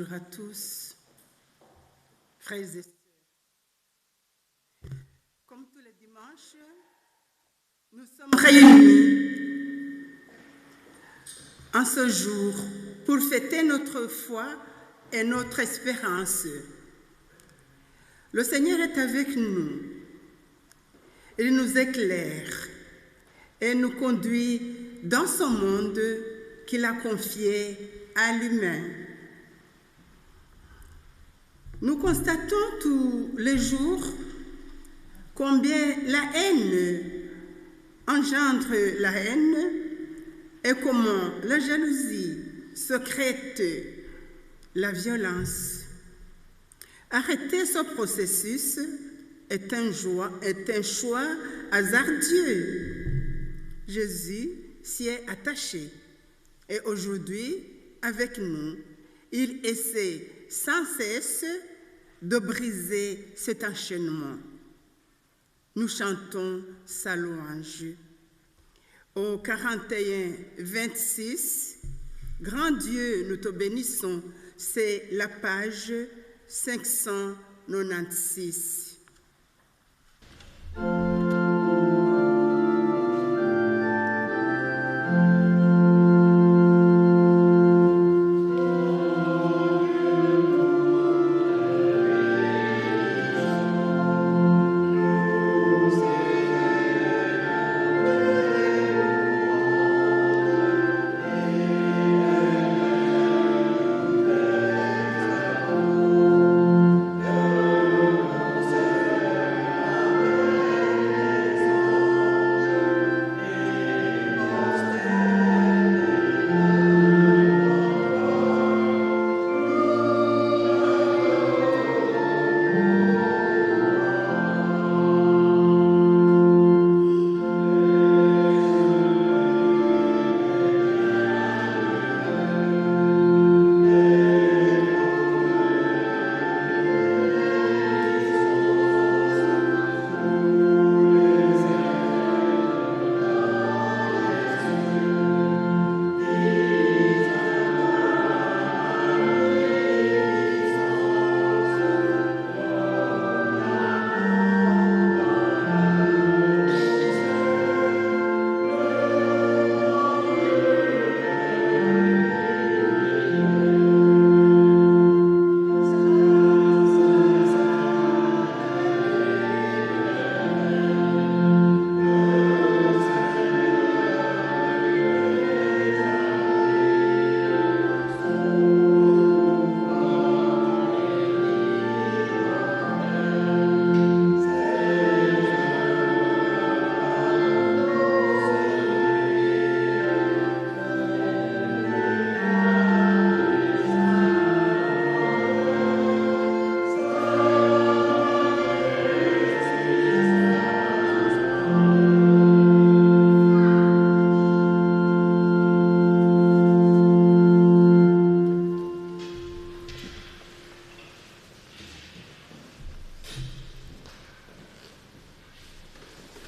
Bonjour à tous, frères et sœurs. Comme tous les dimanches, nous sommes réunis en ce jour pour fêter notre foi et notre espérance. Le Seigneur est avec nous. Il nous éclaire et nous conduit dans ce monde qu'il a confié à l'humain. Nous constatons tous les jours combien la haine engendre la haine et comment la jalousie secrète la violence. Arrêter ce processus est un choix hasardeux. Jésus s'y est attaché et aujourd'hui, avec nous, il essaie sans cesse de briser cet enchaînement. Nous chantons sa louange. Au 41, 26, Grand Dieu, nous te bénissons, c'est la page 596.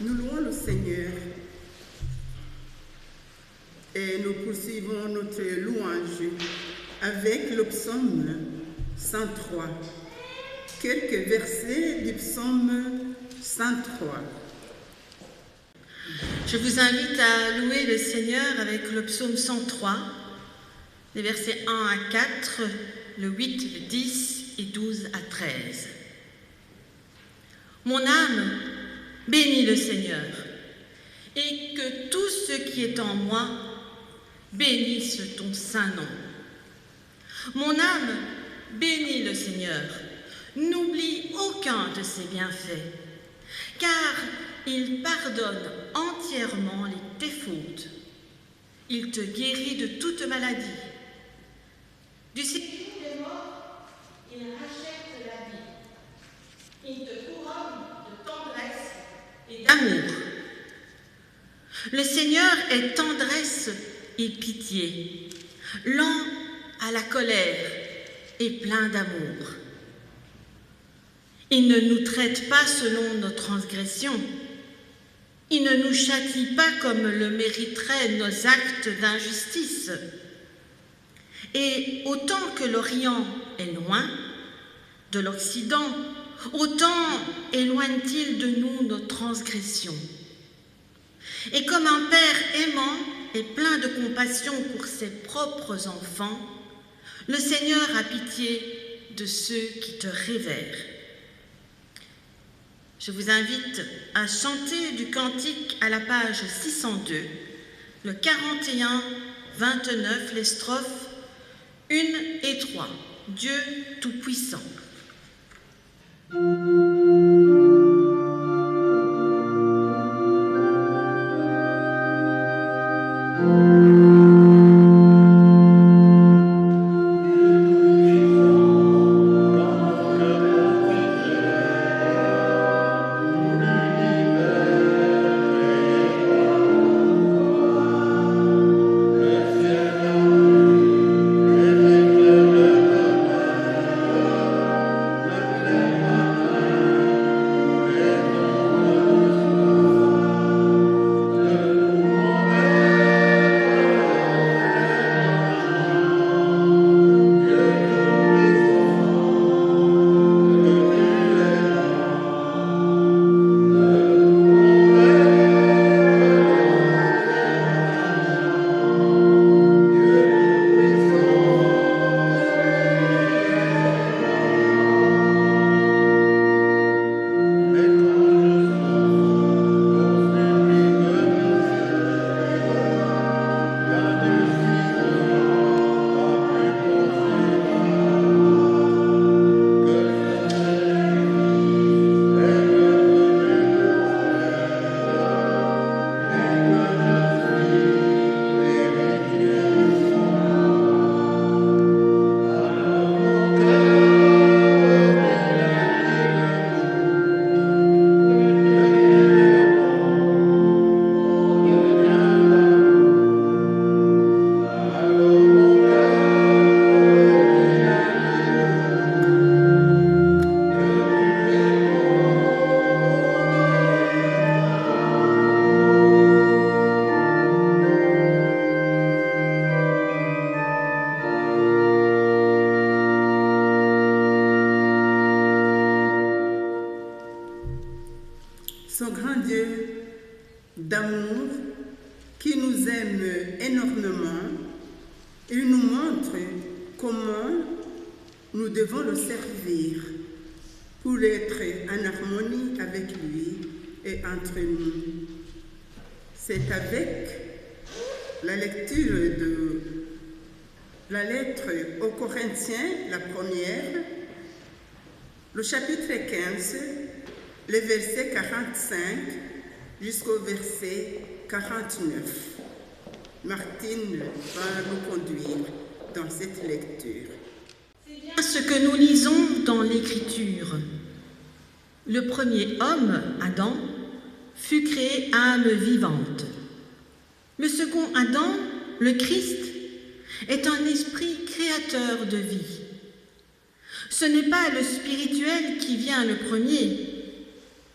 Nous louons le Seigneur et nous poursuivons notre louange avec le psaume 103. Quelques versets du psaume 103. Je vous invite à louer le Seigneur avec le psaume 103, les versets 1 à 4, le 8, le 10 et 12 à 13. Mon âme bénis le Seigneur, et que tout ce qui est en moi bénisse ton saint nom. Mon âme bénis le Seigneur, n'oublie aucun de ses bienfaits, car il pardonne entièrement tes fautes. Il te guérit de toute maladie. Du séjour des morts, il rachète la vie. Il te couronne de tendresse et d'amour. Le Seigneur est tendresse et pitié, lent à la colère et plein d'amour. Il ne nous traite pas selon nos transgressions. Il ne nous châtie pas comme le mériteraient nos actes d'injustice. Et autant que l'Orient est loin de l'Occident, autant éloigne-t-il de nous nos transgressions. Et comme un père aimant et plein de compassion pour ses propres enfants, le Seigneur a pitié de ceux qui te révèrent. Je vous invite à chanter du cantique à la page 602, le 41, 29, les strophes 1 et 3. Dieu Tout-Puissant. Ce grand Dieu d'amour qui nous aime énormément et nous montre comment nous devons le servir pour être en harmonie avec lui et entre nous. C'est avec la lecture de la lettre aux Corinthiens, la première, le chapitre 15, les versets 45 jusqu'au verset 49. Martine va nous conduire dans cette lecture. C'est bien ce que nous lisons dans l'Écriture. Le premier homme, Adam, fut créé âme vivante. Le second Adam, le Christ, est un esprit créateur de vie. Ce n'est pas le spirituel qui vient le premier,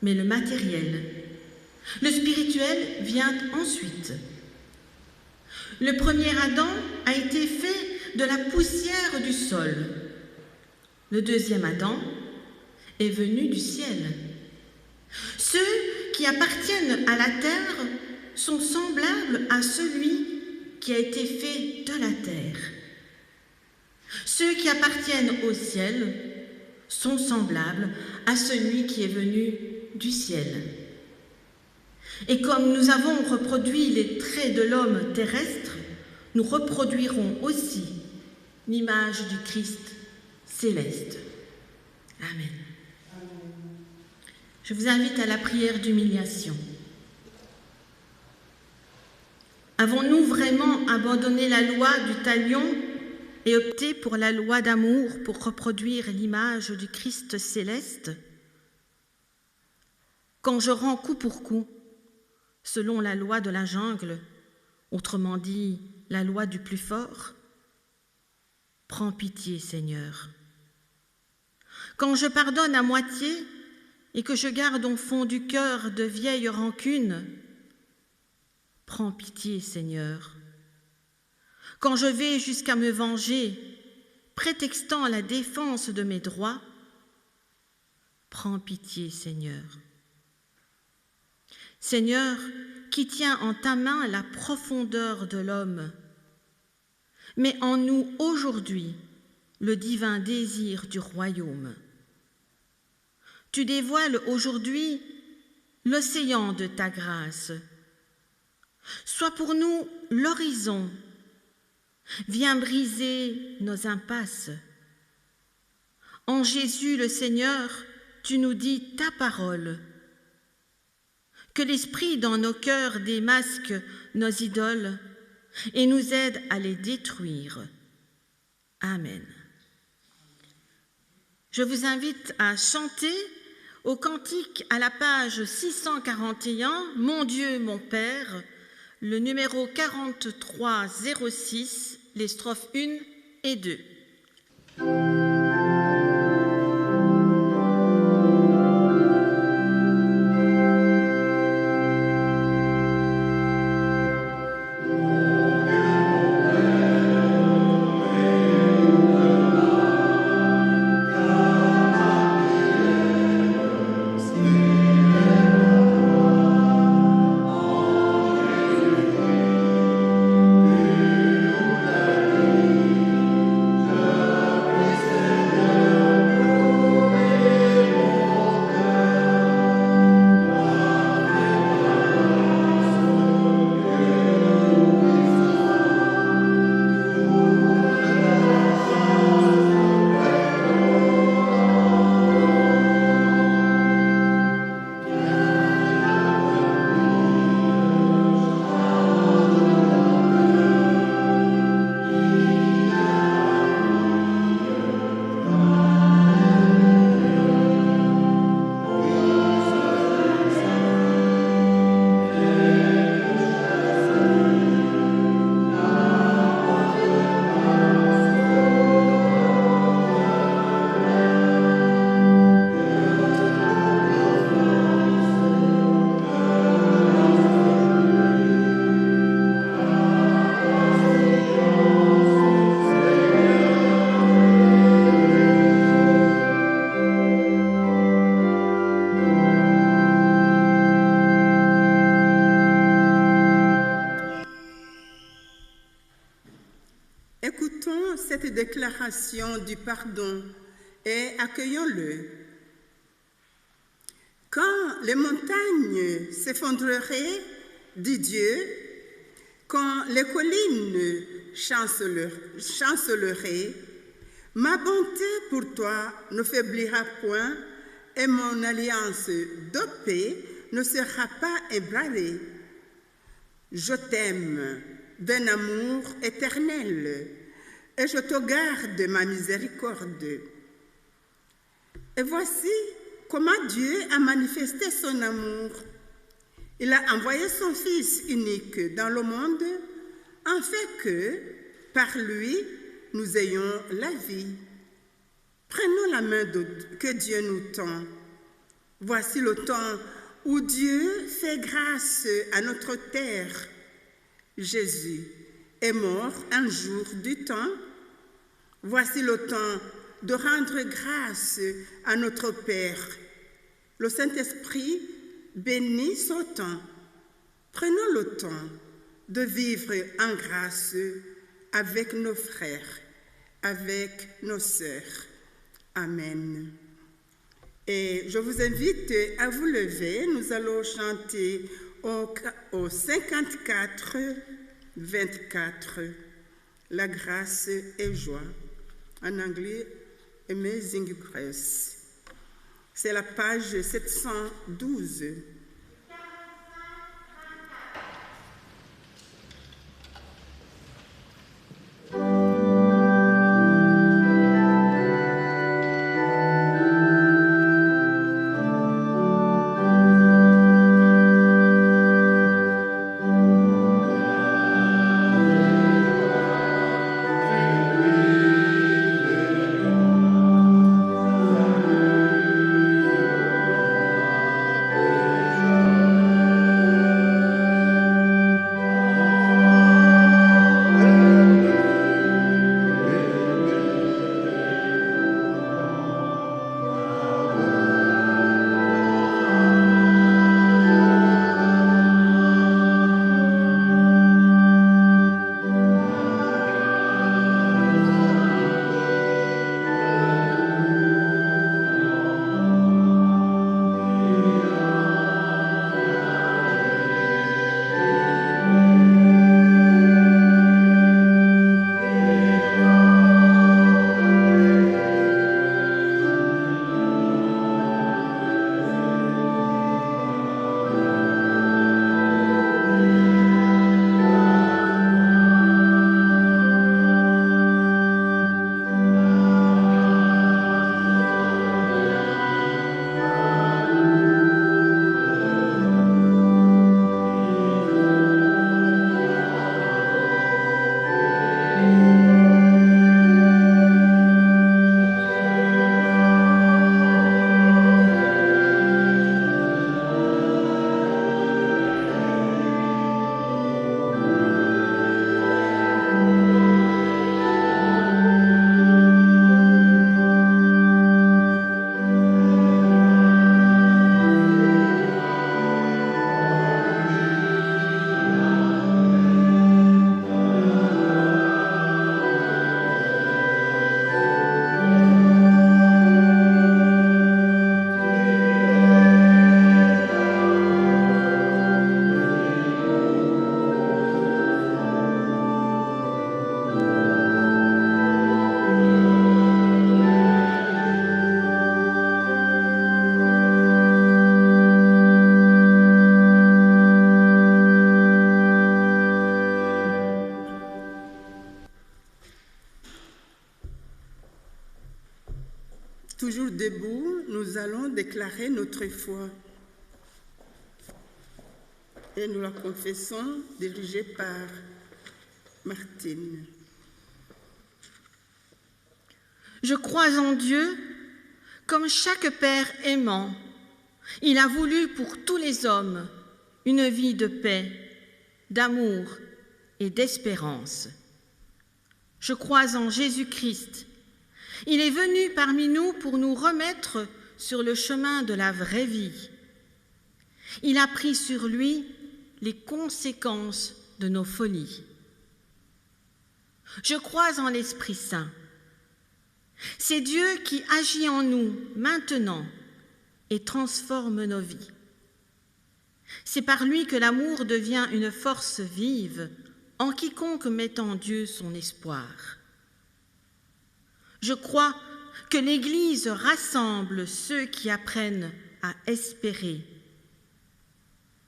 mais le matériel. Le spirituel vient ensuite. Le premier Adam a été fait de la poussière du sol. Le deuxième Adam est venu du ciel. Ceux qui appartiennent à la terre sont semblables à celui qui a été fait de la terre. Ceux qui appartiennent au ciel sont semblables à celui qui est venu du ciel. Et comme nous avons reproduit les traits de l'homme terrestre, nous reproduirons aussi l'image du Christ céleste. Amen. Je vous invite à la prière d'humiliation. Avons-nous vraiment abandonné la loi du talion et opté pour la loi d'amour pour reproduire l'image du Christ céleste? Quand je rends coup pour coup, selon la loi de la jungle, autrement dit, la loi du plus fort, prends pitié, Seigneur. Quand je pardonne à moitié et que je garde au fond du cœur de vieilles rancunes, prends pitié, Seigneur. Quand je vais jusqu'à me venger, prétextant la défense de mes droits, prends pitié, Seigneur. Seigneur, qui tiens en ta main la profondeur de l'homme, mets en nous aujourd'hui le divin désir du royaume. Tu dévoiles aujourd'hui l'océan de ta grâce. Sois pour nous l'horizon. Viens briser nos impasses. En Jésus le Seigneur, tu nous dis ta parole. Que l'Esprit dans nos cœurs démasque nos idoles et nous aide à les détruire. Amen. Je vous invite à chanter au cantique à la page 641, « Mon Dieu, mon Père », le numéro 4306, les strophes 1 et 2. Écoutons cette déclaration du pardon et accueillons-le. Quand les montagnes s'effondreraient, dit Dieu, quand les collines chanceleraient, ma bonté pour toi ne faiblira point et mon alliance de paix ne sera pas ébranlée. Je t'aime d'un amour éternel et je te garde ma miséricorde. Et voici comment Dieu a manifesté son amour. Il a envoyé son Fils unique dans le monde, afin que, par lui, nous ayons la vie. Prenons la main que Dieu nous tend. Voici le temps où Dieu fait grâce à notre terre. Jésus est mort un jour du temps. Voici le temps de rendre grâce à notre Père. Le Saint-Esprit bénit ce temps. Prenons le temps de vivre en grâce avec nos frères, avec nos sœurs. Amen. Et je vous invite à vous lever. Nous allons chanter au 54, 24, la grâce et joie. En anglais, Amazing Grace. C'est la page 712. Amen. toujours debout, nous allons déclarer notre foi. Et nous la confessons, dirigée par Martine. Je crois en Dieu comme chaque père aimant. Il a voulu pour tous les hommes une vie de paix, d'amour et d'espérance. Je crois en Jésus-Christ. Il est venu parmi nous pour nous remettre sur le chemin de la vraie vie. Il a pris sur lui les conséquences de nos folies. Je crois en l'Esprit Saint. C'est Dieu qui agit en nous maintenant et transforme nos vies. C'est par lui que l'amour devient une force vive en quiconque met en Dieu son espoir. Je crois que l'Église rassemble ceux qui apprennent à espérer.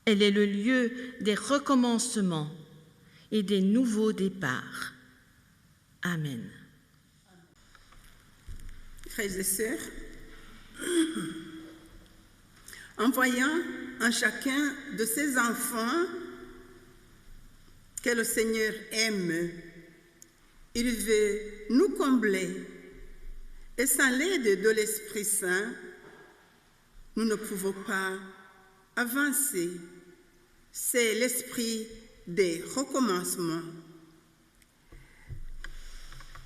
Elle est le lieu des recommencements et des nouveaux départs. Amen. Frères et sœurs, en voyant en chacun de ces enfants que le Seigneur aime, il veut nous combler. Et sans l'aide de l'Esprit Saint, nous ne pouvons pas avancer. C'est l'esprit des recommencements.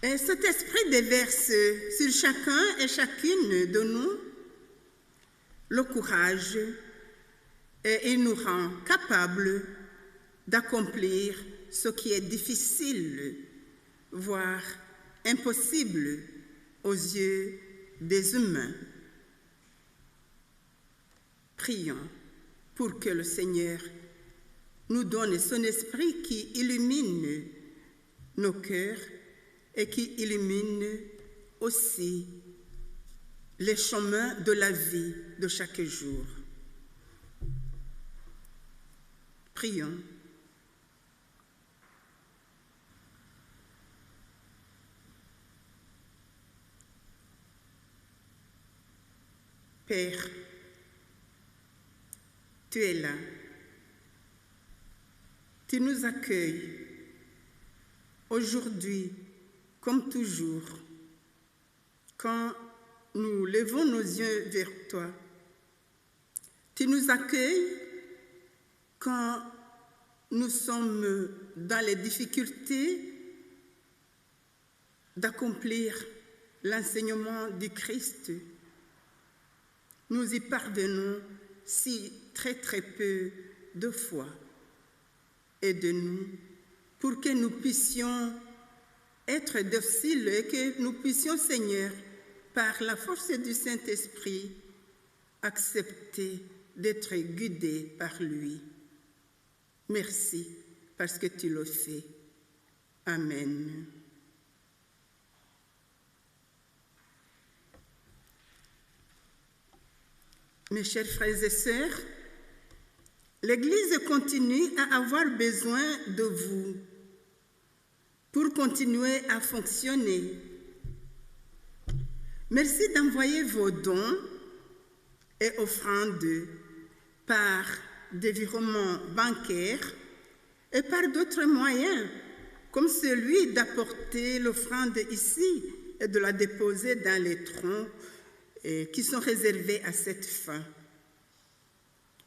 Et cet esprit déverse sur chacun et chacune de nous le courage et il nous rend capables d'accomplir ce qui est difficile, voire impossible aux yeux des humains. Prions pour que le Seigneur nous donne son esprit qui illumine nos cœurs et qui illumine aussi les chemins de la vie de chaque jour. Prions. Père, tu es là. Tu nous accueilles aujourd'hui comme toujours. Quand nous levons nos yeux vers toi, tu nous accueilles quand nous sommes dans les difficultés d'accomplir l'enseignement du Christ. Nous y parvenons si très peu de fois. Aide-nous pour que nous puissions être dociles et que nous puissions, Seigneur, par la force du Saint-Esprit, accepter d'être guidés par lui. Merci parce que tu le fais. Amen. Mes chers frères et sœurs, l'Église continue à avoir besoin de vous pour continuer à fonctionner. Merci d'envoyer vos dons et offrandes par des virements bancaires et par d'autres moyens, comme celui d'apporter l'offrande ici et de la déposer dans les troncs qui sont réservés à cette fin.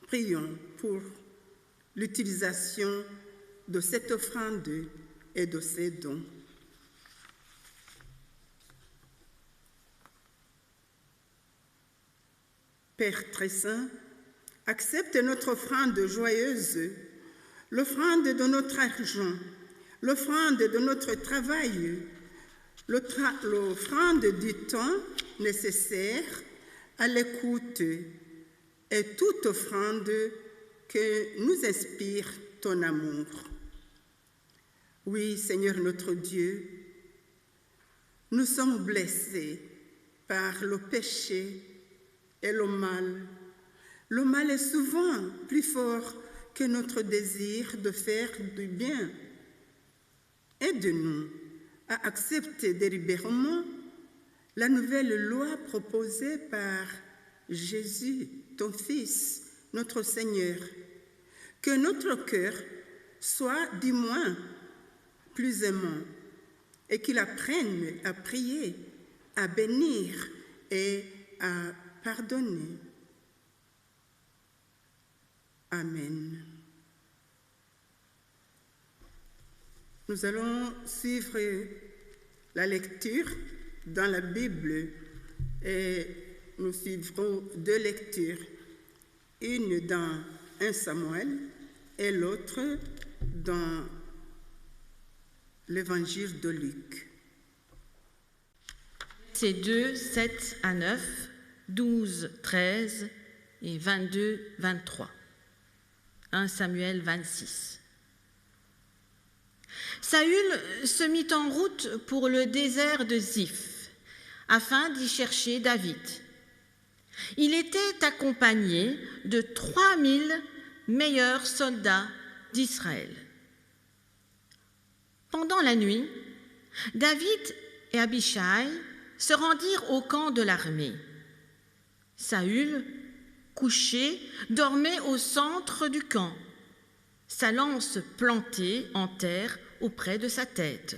Prions pour l'utilisation de cette offrande et de ces dons. Père très saint, accepte notre offrande joyeuse, l'offrande de notre argent, l'offrande de notre travail, l'offrande du temps nécessaire à l'écoute et toute offrande que nous inspire ton amour. Oui, Seigneur notre Dieu, nous sommes blessés par le péché et le mal. Le mal est souvent plus fort que notre désir de faire du bien. Aide-nous à accepter délibérément la nouvelle loi proposée par Jésus, ton Fils, notre Seigneur, que notre cœur soit du moins plus aimant et qu'il apprenne à prier, à bénir et à pardonner. Amen. Nous allons suivre la lecture dans la Bible et nous suivrons 2 lectures, une dans 1 Samuel et l'autre dans l'Évangile de Luc. C'est 2, 7 à 9, 12, 13 et 22, 23. 1 Samuel 26. Saül se mit en route pour le désert de Ziph, afin d'y chercher David. Il était accompagné de 3000 meilleurs soldats d'Israël. Pendant la nuit, David et Abishai se rendirent au camp de l'armée. Saül, couché, dormait au centre du camp, sa lance plantée en terre auprès de sa tête.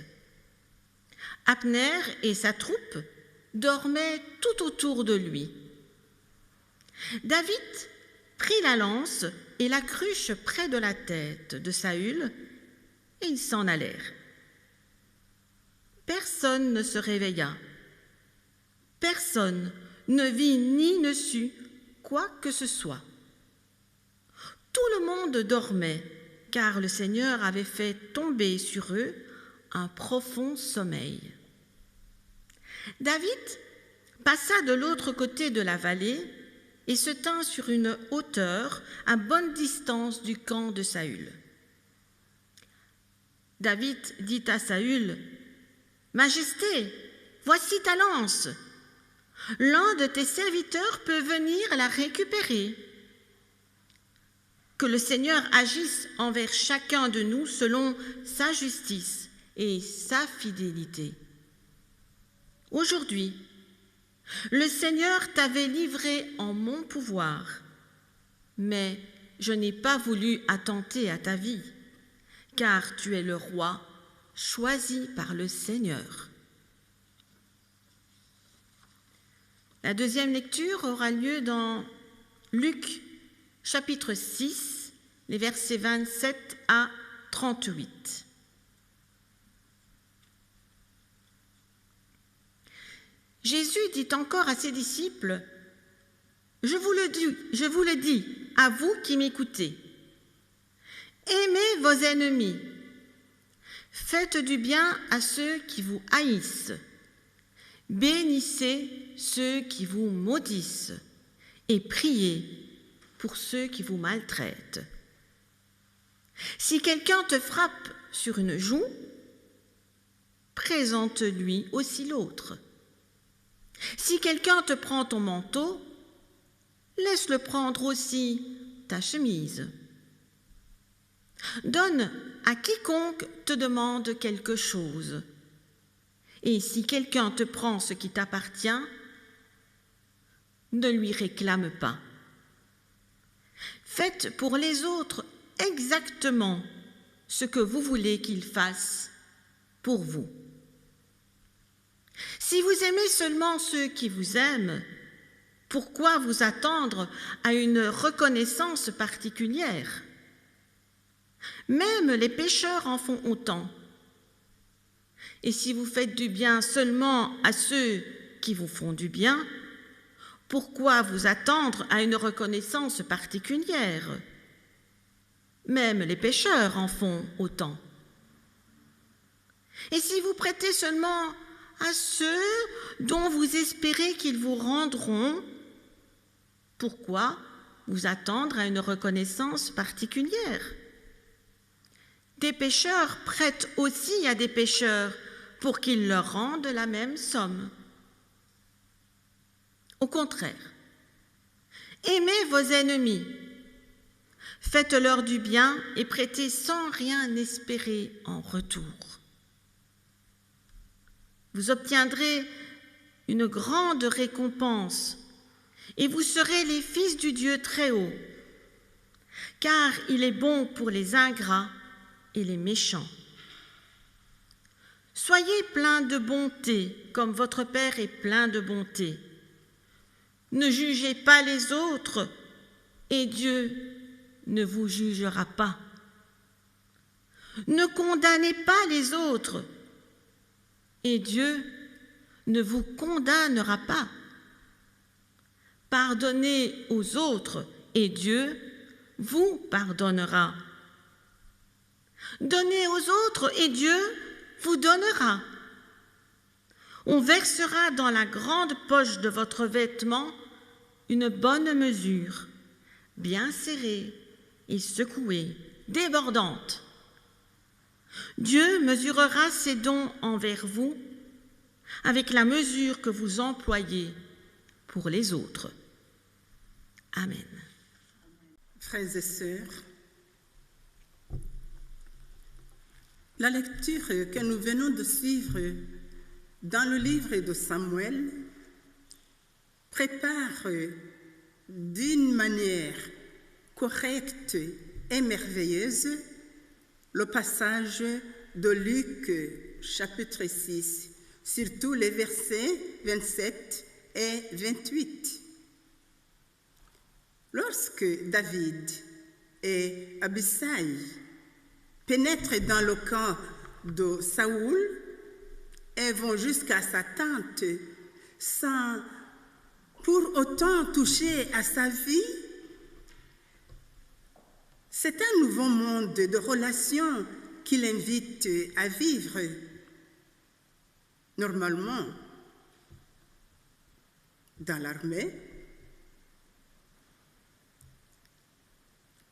Abner et sa troupe dormaient tout autour de lui. David prit la lance et la cruche près de la tête de Saül, et ils s'en allèrent. Personne ne se réveilla. Personne ne vit ni ne sut quoi que ce soit. Tout le monde dormait, car le Seigneur avait fait tomber sur eux un profond sommeil. David passa de l'autre côté de la vallée et se tint sur une hauteur à bonne distance du camp de Saül. David dit à Saül, « Majesté, voici ta lance. L'un de tes serviteurs peut venir la récupérer. Que le Seigneur agisse envers chacun de nous selon sa justice et sa fidélité. Aujourd'hui, le Seigneur t'avait livré en mon pouvoir, mais je n'ai pas voulu attenter à ta vie, car tu es le roi choisi par le Seigneur. » La deuxième lecture aura lieu dans Luc, chapitre 6, les versets 27 à 38. Jésus dit encore à ses disciples, « Je vous le dis, à vous qui m'écoutez, aimez vos ennemis, faites du bien à ceux qui vous haïssent, bénissez ceux qui vous maudissent et priez pour ceux qui vous maltraitent. Si quelqu'un te frappe sur une joue, présente-lui aussi l'autre. Si quelqu'un te prend ton manteau, laisse-le prendre aussi ta chemise. Donne à quiconque te demande quelque chose. Et si quelqu'un te prend ce qui t'appartient, ne lui réclame pas. Faites pour les autres exactement ce que vous voulez qu'ils fassent pour vous. Si vous aimez seulement ceux qui vous aiment, pourquoi vous attendre à une reconnaissance particulière? Même les pécheurs en font autant. Et si vous faites du bien seulement à ceux qui vous font du bien, pourquoi vous attendre à une reconnaissance particulière? Même les pécheurs en font autant. Et si vous prêtez seulement à ceux dont vous espérez qu'ils vous rendront, pourquoi vous attendre à une reconnaissance particulière? Des pécheurs prêtent aussi à des pécheurs pour qu'ils leur rendent la même somme. Au contraire, aimez vos ennemis, faites-leur du bien et prêtez sans rien espérer en retour. Vous obtiendrez une grande récompense, et vous serez les fils du Dieu Très-Haut, car il est bon pour les ingrats et les méchants. Soyez pleins de bonté, comme votre Père est plein de bonté. Ne jugez pas les autres, et Dieu ne vous jugera pas. Ne condamnez pas les autres, et Dieu ne vous condamnera pas. Pardonnez aux autres, et Dieu vous pardonnera. Donnez aux autres, et Dieu vous donnera. On versera dans la grande poche de votre vêtement une bonne mesure, bien serrée et secouée, débordante. Dieu mesurera ses dons envers vous avec la mesure que vous employez pour les autres. Amen. Frères et sœurs, la lecture que nous venons de suivre dans le livre de Samuel prépare d'une manière correcte et merveilleuse le passage de Luc chapitre 6, surtout les versets 27 et 28. Lorsque David et Abisai pénètrent dans le camp de Saoul et vont jusqu'à sa tente sans pour autant toucher à sa vie, c'est un nouveau monde de relations qu'il invite à vivre. Normalement, dans l'armée,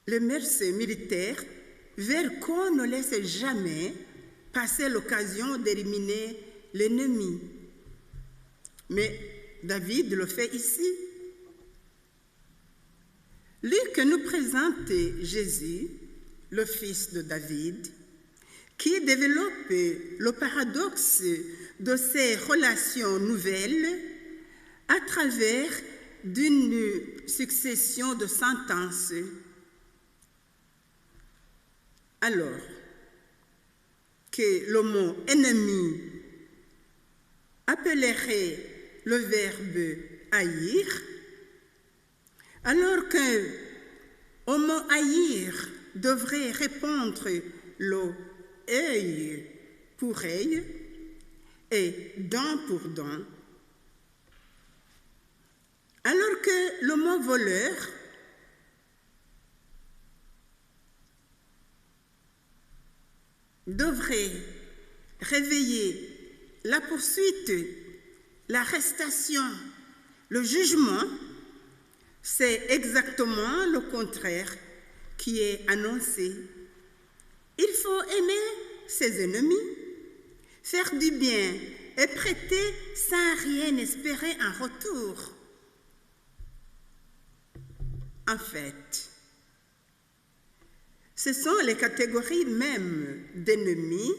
les mœurs militaires veulent qu'on ne laisse jamais passer l'occasion d'éliminer l'ennemi. Mais David le fait ici. Luc nous présente Jésus, le fils de David, qui développe le paradoxe de ces relations nouvelles à travers d'une succession de sentences. Alors que le mot ennemi appellerait le verbe haïr, alors qu'au mot haïr devrait répondre le œil pour œil et dent pour dent, alors que le mot voleur devrait réveiller la poursuite, l'arrestation, le jugement, c'est exactement le contraire qui est annoncé. Il faut aimer ses ennemis, faire du bien et prêter sans rien espérer en retour. En fait, ce sont les catégories mêmes d'ennemis,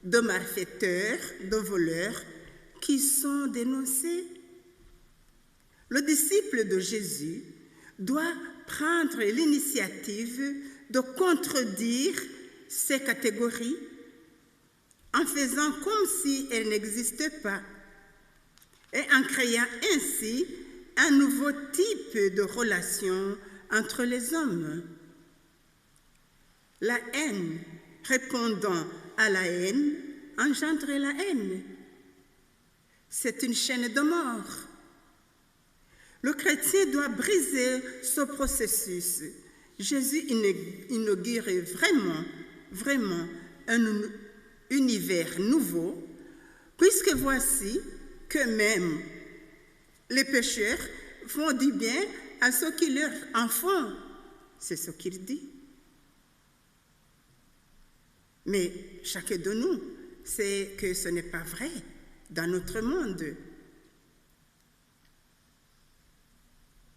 de malfaiteurs, de voleurs qui sont dénoncées. Le disciple de Jésus doit prendre l'initiative de contredire ces catégories en faisant comme si elles n'existaient pas et en créant ainsi un nouveau type de relation entre les hommes. La haine répondant à la haine engendre la haine. C'est une chaîne de mort. Le chrétien doit briser ce processus. Jésus inaugure vraiment un univers nouveau, puisque voici que même les pécheurs font du bien à ceux qui leur en font. C'est ce qu'il dit. Mais chacun de nous sait que ce n'est pas vrai dans notre monde.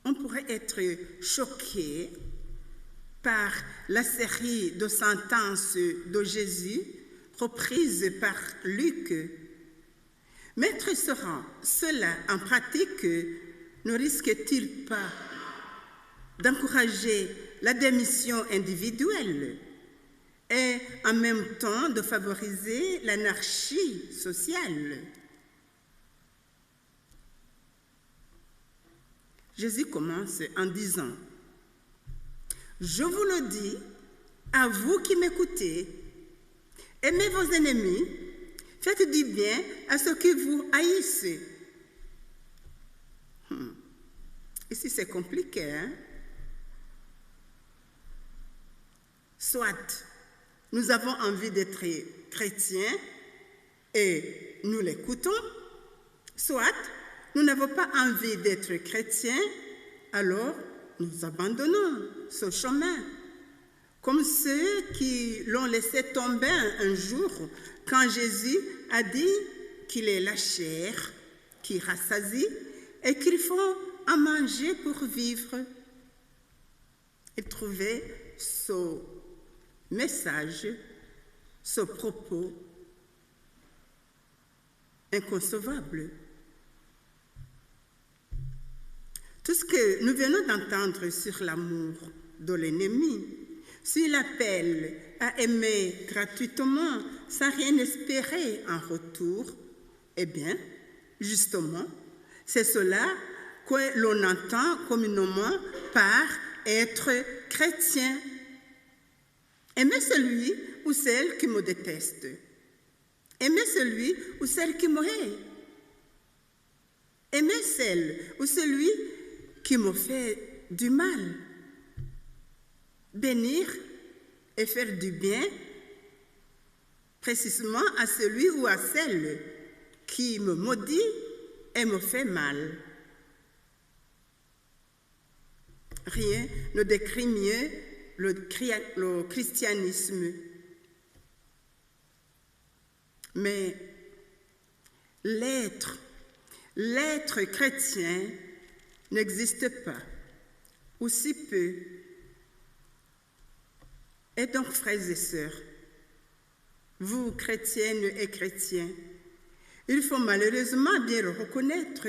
On pourrait être choqué par la série de sentences de Jésus reprises par Luc. Mettre cela en pratique ne risque-t-il pas d'encourager la démission individuelle et en même temps de favoriser l'anarchie sociale? Jésus commence en disant: « Je vous le dis, à vous qui m'écoutez, aimez vos ennemis, faites du bien à ceux qui vous haïssent. » Ici, c'est compliqué, hein? Soit nous avons envie d'être chrétiens et nous l'écoutons, soit nous n'avons pas envie d'être chrétiens, alors nous abandonnons ce chemin. Comme ceux qui l'ont laissé tomber un jour quand Jésus a dit qu'il est la chair qui rassasie et qu'il faut en manger pour vivre. Ils trouvaient ce message, ce propos inconcevable. Tout ce que nous venons d'entendre sur l'amour de l'ennemi, sur l'appel à aimer gratuitement sans rien espérer en retour, eh bien, justement, c'est cela que l'on entend communément par être chrétien. Aimer celui ou celle qui me déteste. Aimer celui ou celle qui me hait. Aimer celle ou celui qui me fait du mal. Bénir et faire du bien précisément à celui ou à celle qui me maudit et me fait mal. Rien ne décrit mieux le christianisme. Mais l'être chrétien n'existe pas, ou si peu. Et donc, frères et sœurs, vous, chrétiennes et chrétiens, il faut malheureusement bien le reconnaître,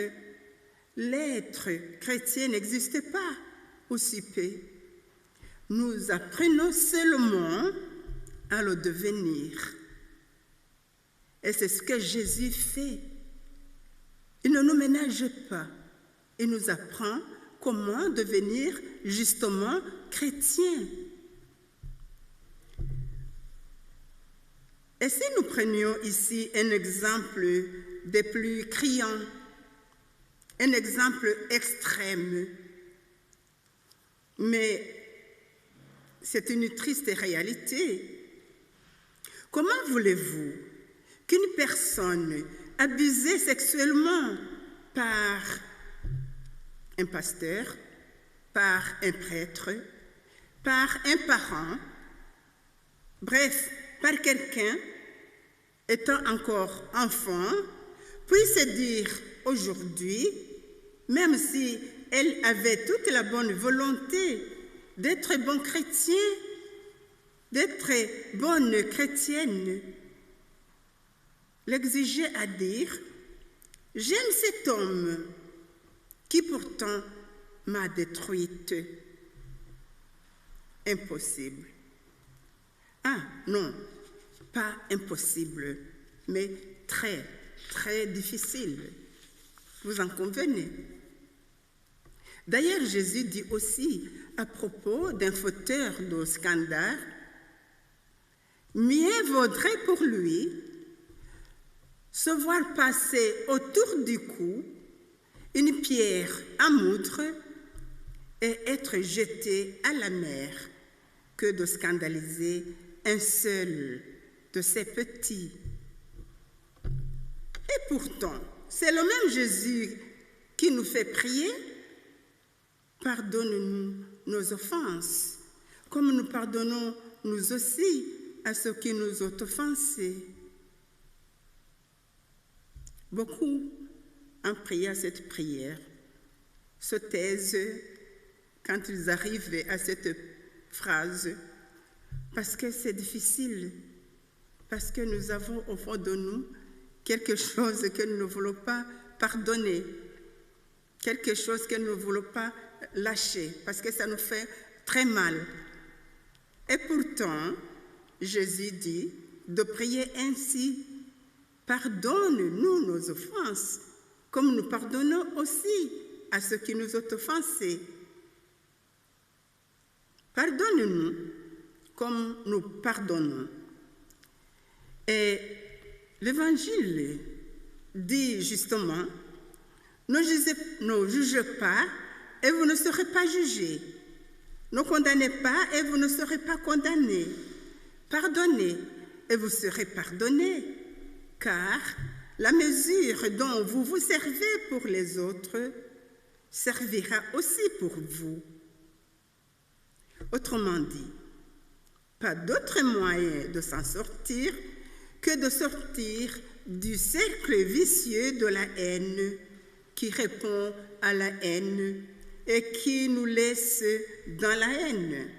l'être chrétien n'existe pas, ou si peu. Nous apprenons seulement à le devenir. Et c'est ce que Jésus fait. Il ne nous ménage pas. Il nous apprend comment devenir justement chrétien. Et si nous prenions ici un exemple des plus criants, un exemple extrême, mais c'est une triste réalité. Comment voulez-vous qu'une personne abusée sexuellement par un pasteur, par un prêtre, par un parent, bref, par quelqu'un étant encore enfant, puisse dire aujourd'hui, même si elle avait toute la bonne volonté d'être bon chrétien, d'être bonne chrétienne, l'exiger à dire « J'aime cet homme qui pourtant m'a détruite. » Impossible. Ah non, pas impossible, mais très, très difficile. Vous en convenez? D'ailleurs, Jésus dit aussi à propos d'un fauteur de scandale, « Mieux vaudrait pour lui se voir passer autour du cou une pierre à moudre et être jeté à la mer que de scandaliser un seul de ses petits. » Et pourtant, c'est le même Jésus qui nous fait prier. Pardonne-nous nos offenses, comme nous pardonnons nous aussi à ceux qui nous ont offensés. Beaucoup ont prié à cette prière, se taisent quand ils arrivent à cette phrase, parce que c'est difficile, parce que nous avons au fond de nous quelque chose que nous ne voulons pas pardonner, quelque chose que nous ne voulons pas lâcher, parce que ça nous fait très mal. Et pourtant, Jésus dit de prier ainsi: pardonne-nous nos offenses, comme nous pardonnons aussi à ceux qui nous ont offensés. Pardonne-nous comme nous pardonnons. Et l'Évangile dit justement: ne jugez pas et vous ne serez pas jugés. Ne condamnez pas et vous ne serez pas condamnés. Pardonnez et vous serez pardonnés, car la mesure dont vous vous servez pour les autres servira aussi pour vous. Autrement dit, pas d'autre moyen de s'en sortir que de sortir du cercle vicieux de la haine qui répond à la haine et qui nous laisse dans la haine.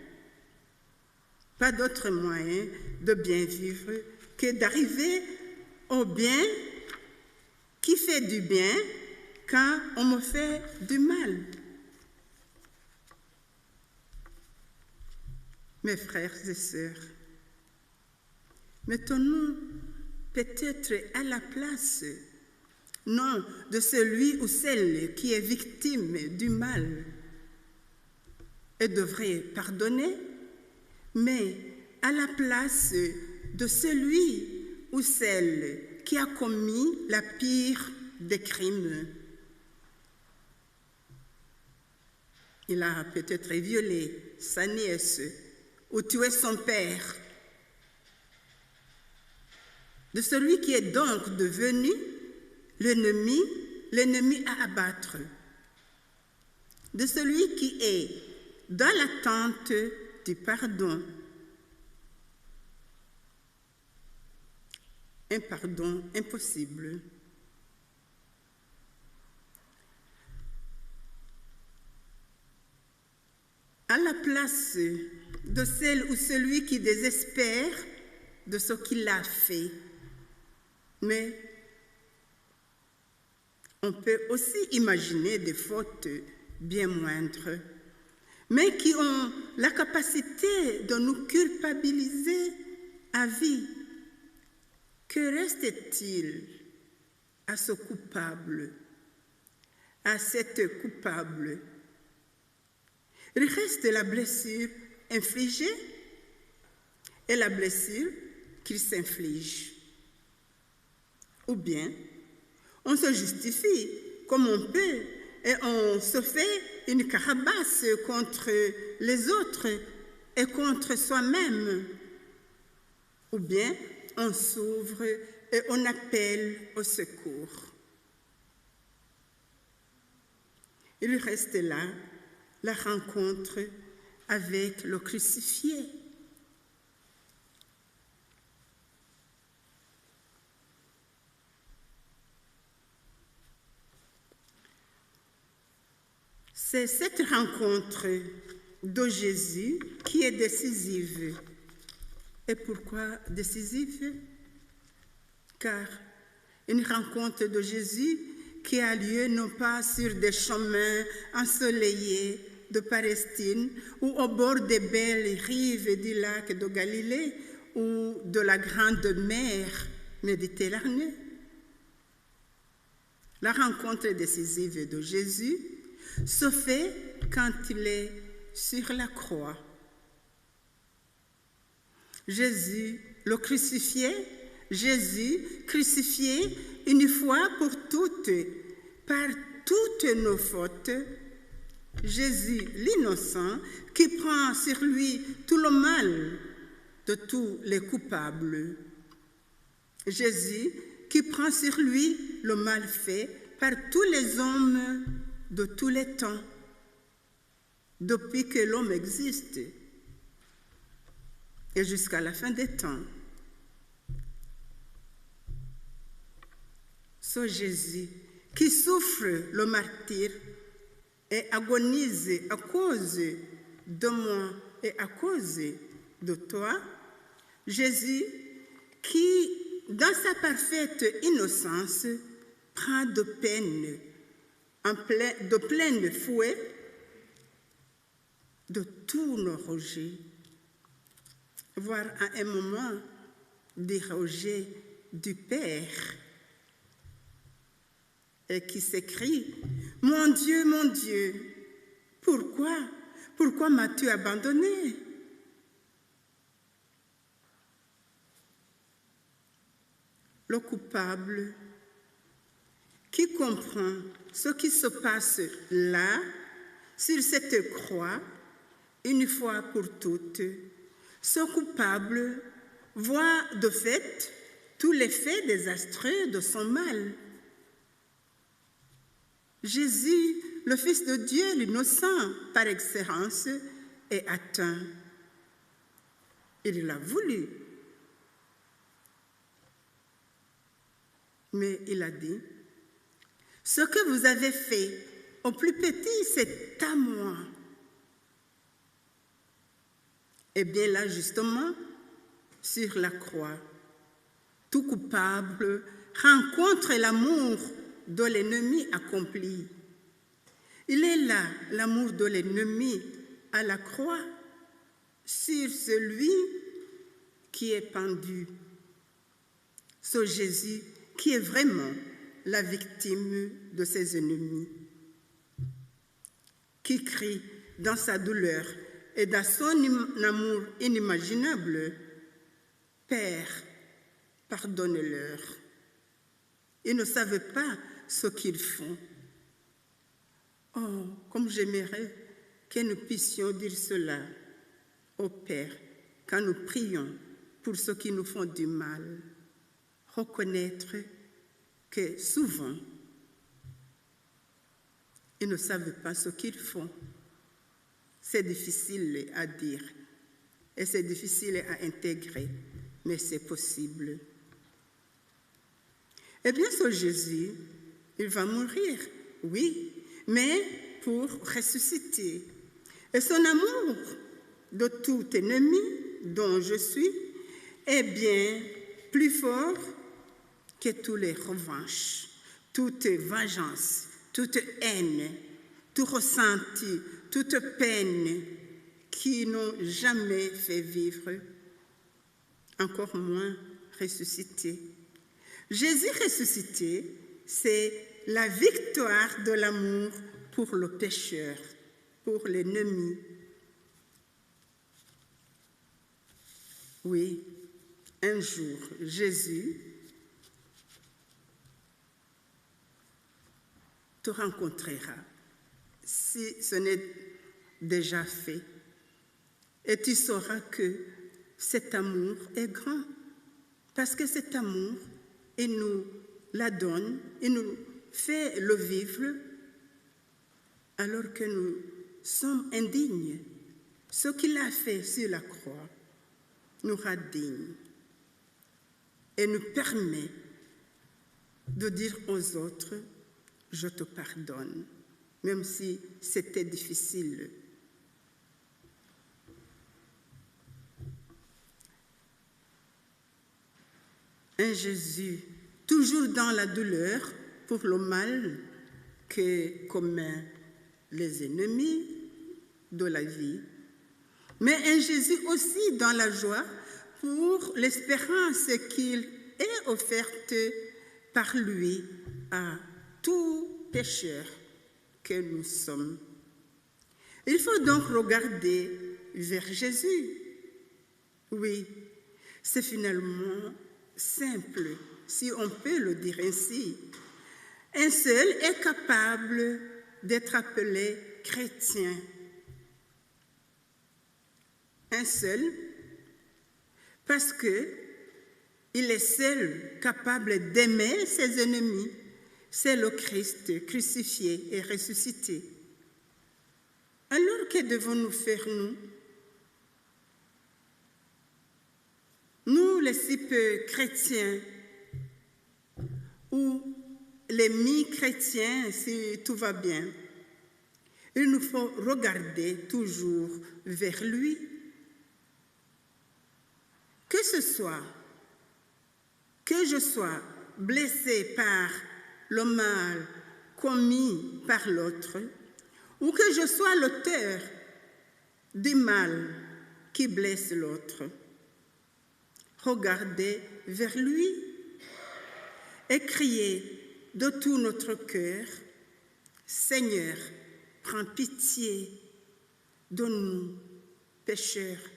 Pas d'autre moyen de bien vivre que d'arriver au bien qui fait du bien quand on me fait du mal. Mes frères et sœurs, mettons-nous peut-être à la place, non de celui ou celle qui est victime du mal et devrait pardonner, mais à la place de celui ou celle qui a commis la pire des crimes. Il a peut-être violé sa nièce ou tué son père. De celui qui est donc devenu l'ennemi à abattre. De celui qui est dans l'attente du pardon. Un pardon impossible. À la place de celle ou celui qui désespère de ce qu'il a fait. Mais on peut aussi imaginer des fautes bien moindres, mais qui ont la capacité de nous culpabiliser à vie. Que reste-t-il à ce coupable, à cette coupable? Il reste la blessure infligée et la blessure qu'il s'inflige. Ou bien, on se justifie comme on peut et on se fait une carapace contre les autres et contre soi-même. Ou bien, on s'ouvre et on appelle au secours. Il reste là la rencontre avec le crucifié. C'est cette rencontre de Jésus qui est décisive. Et pourquoi décisive? Car une rencontre de Jésus qui a lieu non pas sur des chemins ensoleillés de Palestine ou au bord des belles rives du lac de Galilée ou de la grande mer Méditerranée. La rencontre décisive de Jésus se fait quand il est sur la croix. Jésus, le crucifié, Jésus crucifié une fois pour toutes, par toutes nos fautes. Jésus, l'innocent, qui prend sur lui tout le mal de tous les coupables. Jésus, qui prend sur lui le mal fait par tous les hommes de tous les temps, depuis que l'homme existe et jusqu'à la fin des temps. Ce Jésus qui souffre le martyre et agonise à cause de moi et à cause de toi, Jésus qui dans sa parfaite innocence, prend de plein fouet de tous nos rejets, voire à un moment des rejets du Père, et qui s'écrie « Mon Dieu, pourquoi m'as-tu abandonné ?» Le coupable qui comprend ce qui se passe là, sur cette croix, une fois pour toutes, ce coupable voit de fait tous les faits désastreux de son mal. Jésus, le Fils de Dieu, l'innocent par excellence, est atteint. Il l'a voulu. Mais il a dit, « Ce que vous avez fait au plus petit, c'est à moi. » Et bien là, justement, sur la croix, tout coupable rencontre l'amour de l'ennemi accompli. Il est là, l'amour de l'ennemi à la croix, sur celui qui est pendu. Ce Jésus qui est vraiment la victime de ses ennemis, qui crie dans sa douleur et dans son amour inimaginable, « Père, pardonne-leur. Ils ne savent pas ce qu'ils font. » Oh, comme j'aimerais que nous puissions dire cela au Père quand nous prions pour ceux qui nous font du mal. Reconnaître que souvent, ils ne savent pas ce qu'ils font. C'est difficile à dire et c'est difficile à intégrer, mais c'est possible. Eh bien, ce Jésus, il va mourir, oui, mais pour ressusciter. Et son amour de tout ennemi dont je suis est bien plus fort que toutes les revanches, toute vengeance, toute haine, tout ressenti, toute peine qui n'ont jamais fait vivre, encore moins ressusciter. Jésus ressuscité, c'est la victoire de l'amour pour le pécheur, pour l'ennemi. Oui, un jour, Jésus te rencontrera, si ce n'est déjà fait, et tu sauras que cet amour est grand, parce que cet amour, il nous la donne, il nous fait le vivre, alors que nous sommes indignes. Ce qu'il a fait sur la croix nous rend dignes et nous permet de dire aux autres, je te pardonne, même si c'était difficile. Un Jésus, toujours dans la douleur pour le mal que commettent les ennemis de la vie, mais un Jésus aussi dans la joie pour l'espérance qu'il est offerte par lui à tout pécheur que nous sommes. Il faut donc regarder vers Jésus. Oui, c'est finalement simple, si on peut le dire ainsi. Un seul est capable d'être appelé chrétien. Un seul, parce qu'il est seul capable d'aimer ses ennemis. C'est le Christ crucifié et ressuscité. Alors que devons-nous faire, nous? Nous, les si peu chrétiens, ou les mi-chrétiens, si tout va bien, il nous faut regarder toujours vers lui. Que ce soit que je sois blessé par le mal commis par l'autre, ou que je sois l'auteur du mal qui blesse l'autre, regardez vers lui et criez de tout notre cœur, Seigneur, prends pitié de nous, pécheurs.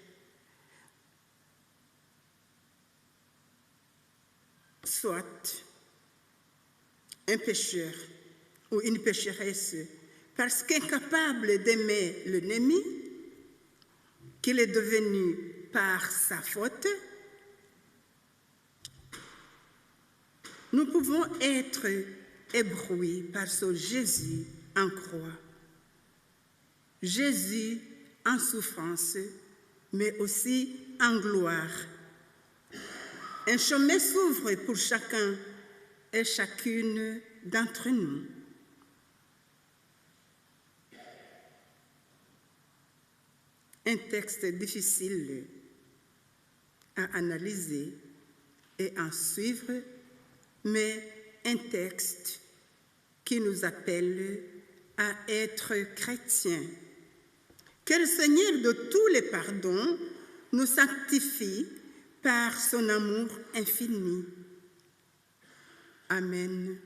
Soit un pécheur ou une pécheresse, parce qu'incapable d'aimer l'ennemi, qu'il est devenu par sa faute, nous pouvons être ébrouis par ce Jésus en croix. Jésus en souffrance, mais aussi en gloire. Un chemin s'ouvre pour chacun et chacune d'entre nous. Un texte difficile à analyser et à suivre, mais un texte qui nous appelle à être chrétiens. Que le Seigneur de tous les pardons nous sanctifie par son amour infini. Amen.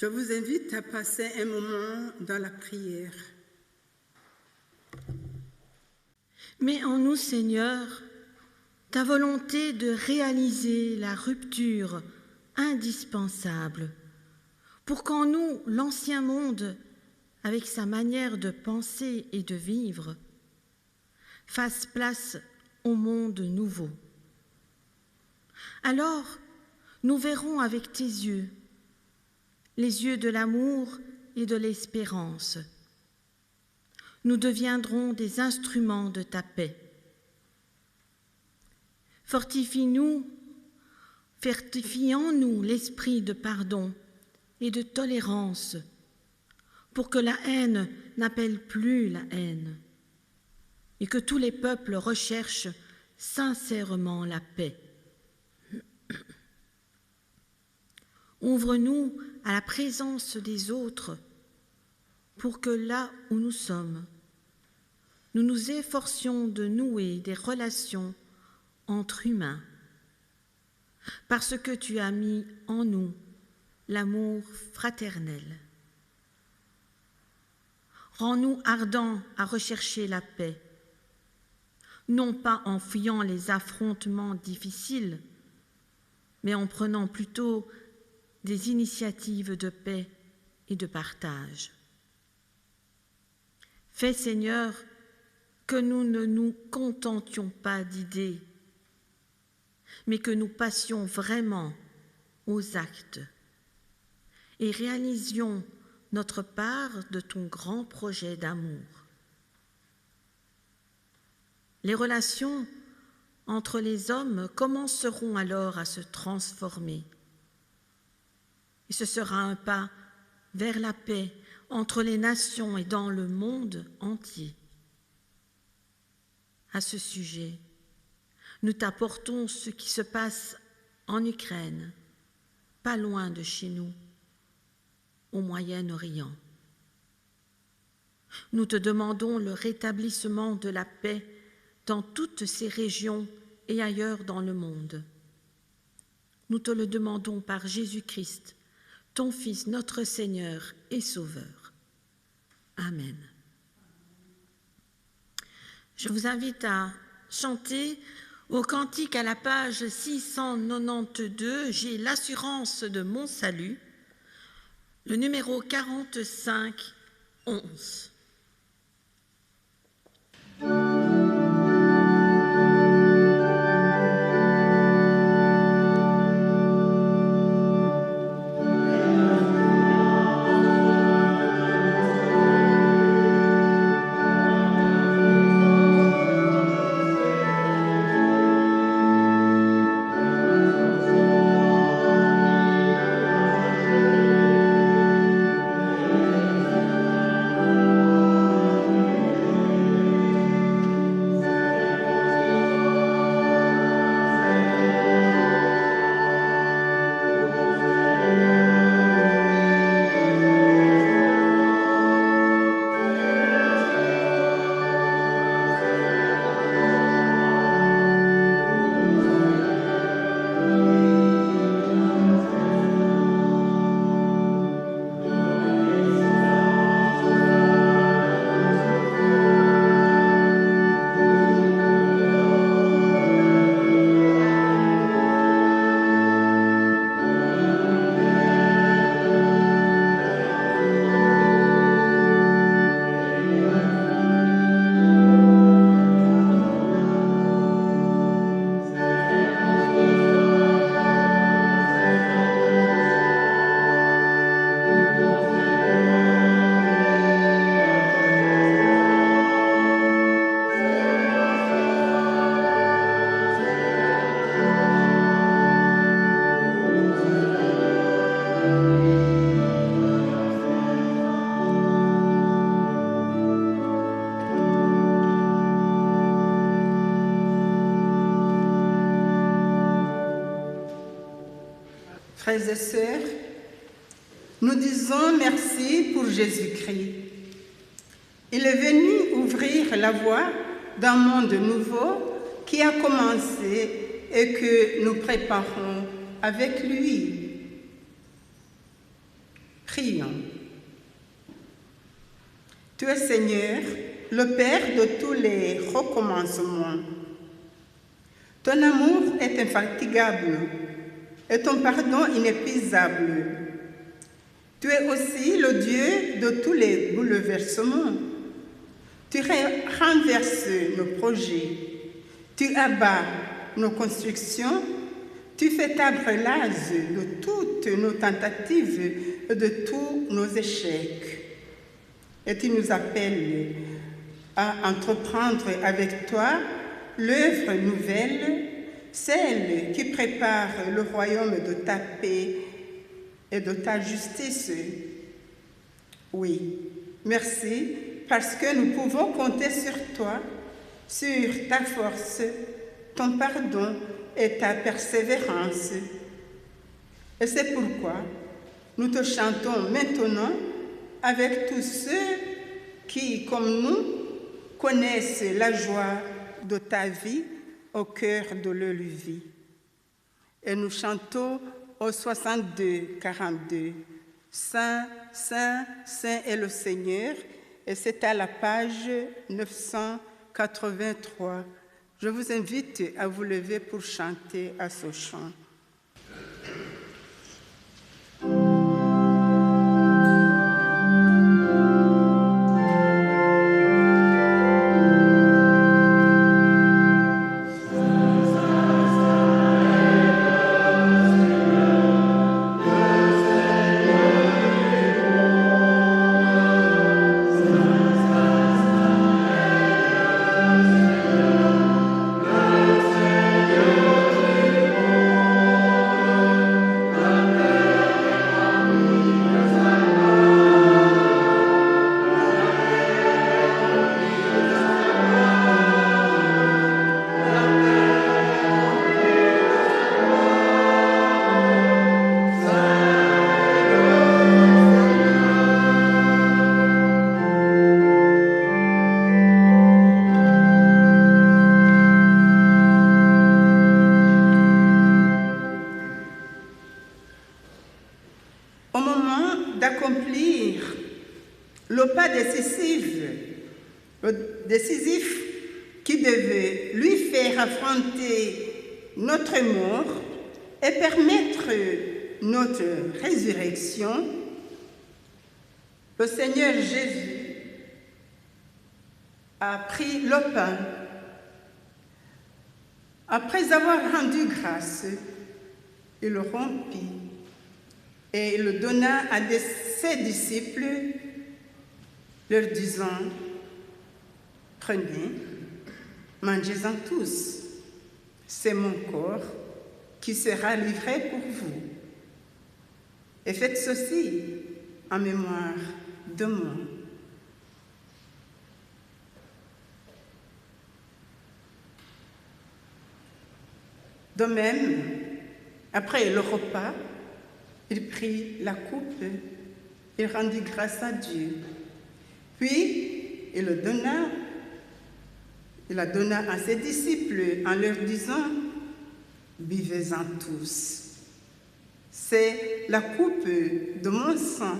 Je vous invite à passer un moment dans la prière. Mets en nous, Seigneur, ta volonté de réaliser la rupture indispensable pour qu'en nous, l'ancien monde, avec sa manière de penser et de vivre, fasse place au monde nouveau. Alors, nous verrons avec tes yeux, les yeux de l'amour et de l'espérance. Nous deviendrons des instruments de ta paix. Fortifie-nous, fortifie en nous l'esprit de pardon et de tolérance pour que la haine n'appelle plus la haine et que tous les peuples recherchent sincèrement la paix. Ouvre-nous à la présence des autres pour que là où nous sommes, nous nous efforcions de nouer des relations entre humains, parce que tu as mis en nous l'amour fraternel. Rends-nous ardents à rechercher la paix, non pas en fuyant les affrontements difficiles, mais en prenant plutôt des initiatives de paix et de partage. Fais, Seigneur, que nous ne nous contentions pas d'idées, mais que nous passions vraiment aux actes et réalisions notre part de ton grand projet d'amour. Les relations entre les hommes commenceront alors à se transformer. Et ce sera un pas vers la paix entre les nations et dans le monde entier. À ce sujet, nous t'apportons ce qui se passe en Ukraine, pas loin de chez nous, au Moyen-Orient. Nous te demandons le rétablissement de la paix dans toutes ces régions et ailleurs dans le monde. Nous te le demandons par Jésus-Christ, ton Fils, notre Seigneur et Sauveur. Amen. Je vous invite à chanter au cantique à la page 692, j'ai l'assurance de mon salut, le numéro 45-11. Frères et sœurs, nous disons merci pour Jésus-Christ. Il est venu ouvrir la voie d'un monde nouveau qui a commencé et que nous préparons avec lui. Prions. Tu es Seigneur, le Père de tous les recommencements. Ton amour est infatigable et ton pardon inépuisable. Tu es aussi le Dieu de tous les bouleversements. Tu renverses nos projets, tu abats nos constructions, tu fais table rase de toutes nos tentatives et de tous nos échecs. Et tu nous appelles à entreprendre avec toi l'œuvre nouvelle, celle qui prépare le royaume de ta paix et de ta justice. Oui, merci, parce que nous pouvons compter sur toi, sur ta force, ton pardon et ta persévérance. Et c'est pourquoi nous te chantons maintenant avec tous ceux qui, comme nous, connaissent la joie de ta vie au cœur de leur vie. Et nous chantons au 62-42. Saint, Saint, Saint est le Seigneur, et c'est à la page 983. Je vous invite à vous lever pour chanter à ce chant. Saint, Saint, Saint d'accomplir le pas décisif qui devait lui faire affronter notre mort et permettre notre résurrection, le Seigneur Jésus a pris le pain. Après avoir rendu grâce, il le rompit et le donna à ses disciples, leur disant, « Prenez, mangez-en tous, c'est mon corps qui sera livré pour vous. Et faites ceci en mémoire de moi. » De même, après le repas, il prit la coupe, il rendit grâce à Dieu. Puis, il la donna à ses disciples en leur disant, « Buvez-en tous. C'est la coupe de mon sang,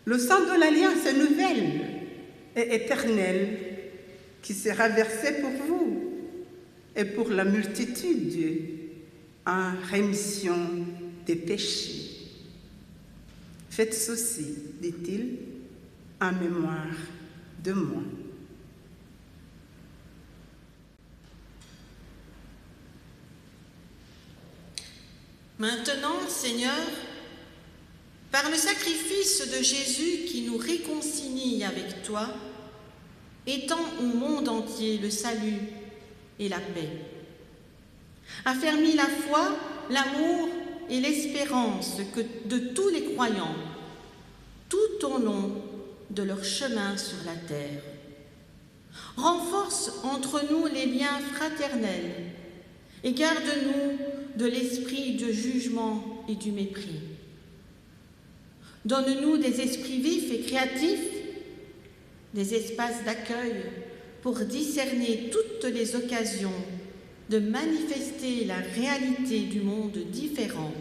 le sang de l'alliance nouvelle et éternelle qui sera versé pour vous et pour la multitude en rémission des péchés. Faites ceci, dit-il, en mémoire de moi. » Maintenant, Seigneur, par le sacrifice de Jésus qui nous réconcilie avec toi, étends au monde entier le salut et la paix. Affermis la foi, l'amour et l'espérance de tous les croyants, tout au long de leur chemin sur la terre. Renforce entre nous les liens fraternels et garde-nous de l'esprit de jugement et du mépris. Donne-nous des esprits vifs et créatifs, des espaces d'accueil pour discerner toutes les occasions de manifester la réalité du monde différent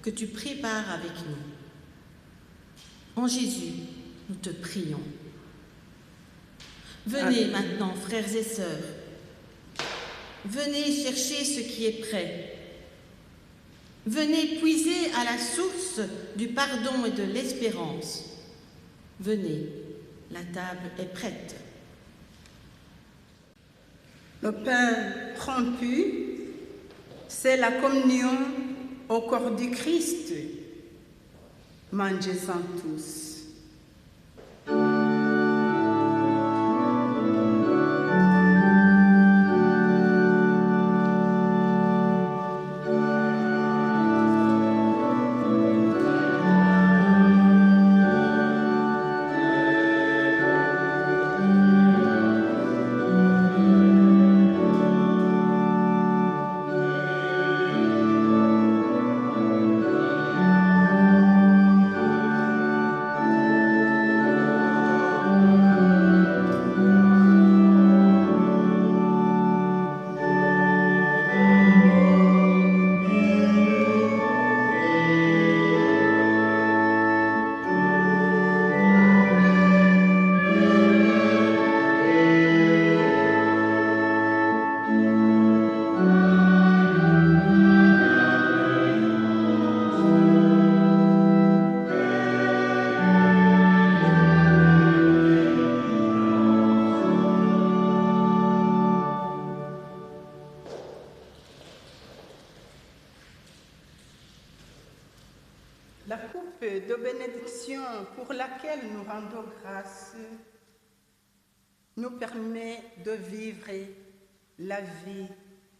que tu prépares avec nous. En Jésus, nous te prions. Venez maintenant, frères et sœurs, venez chercher ce qui est prêt. Venez puiser à la source du pardon et de l'espérance. Venez, la table est prête. Le pain rompu, c'est la communion au corps du Christ. Mangez-en tous. La coupe de bénédiction pour laquelle nous rendons grâce nous permet de vivre la vie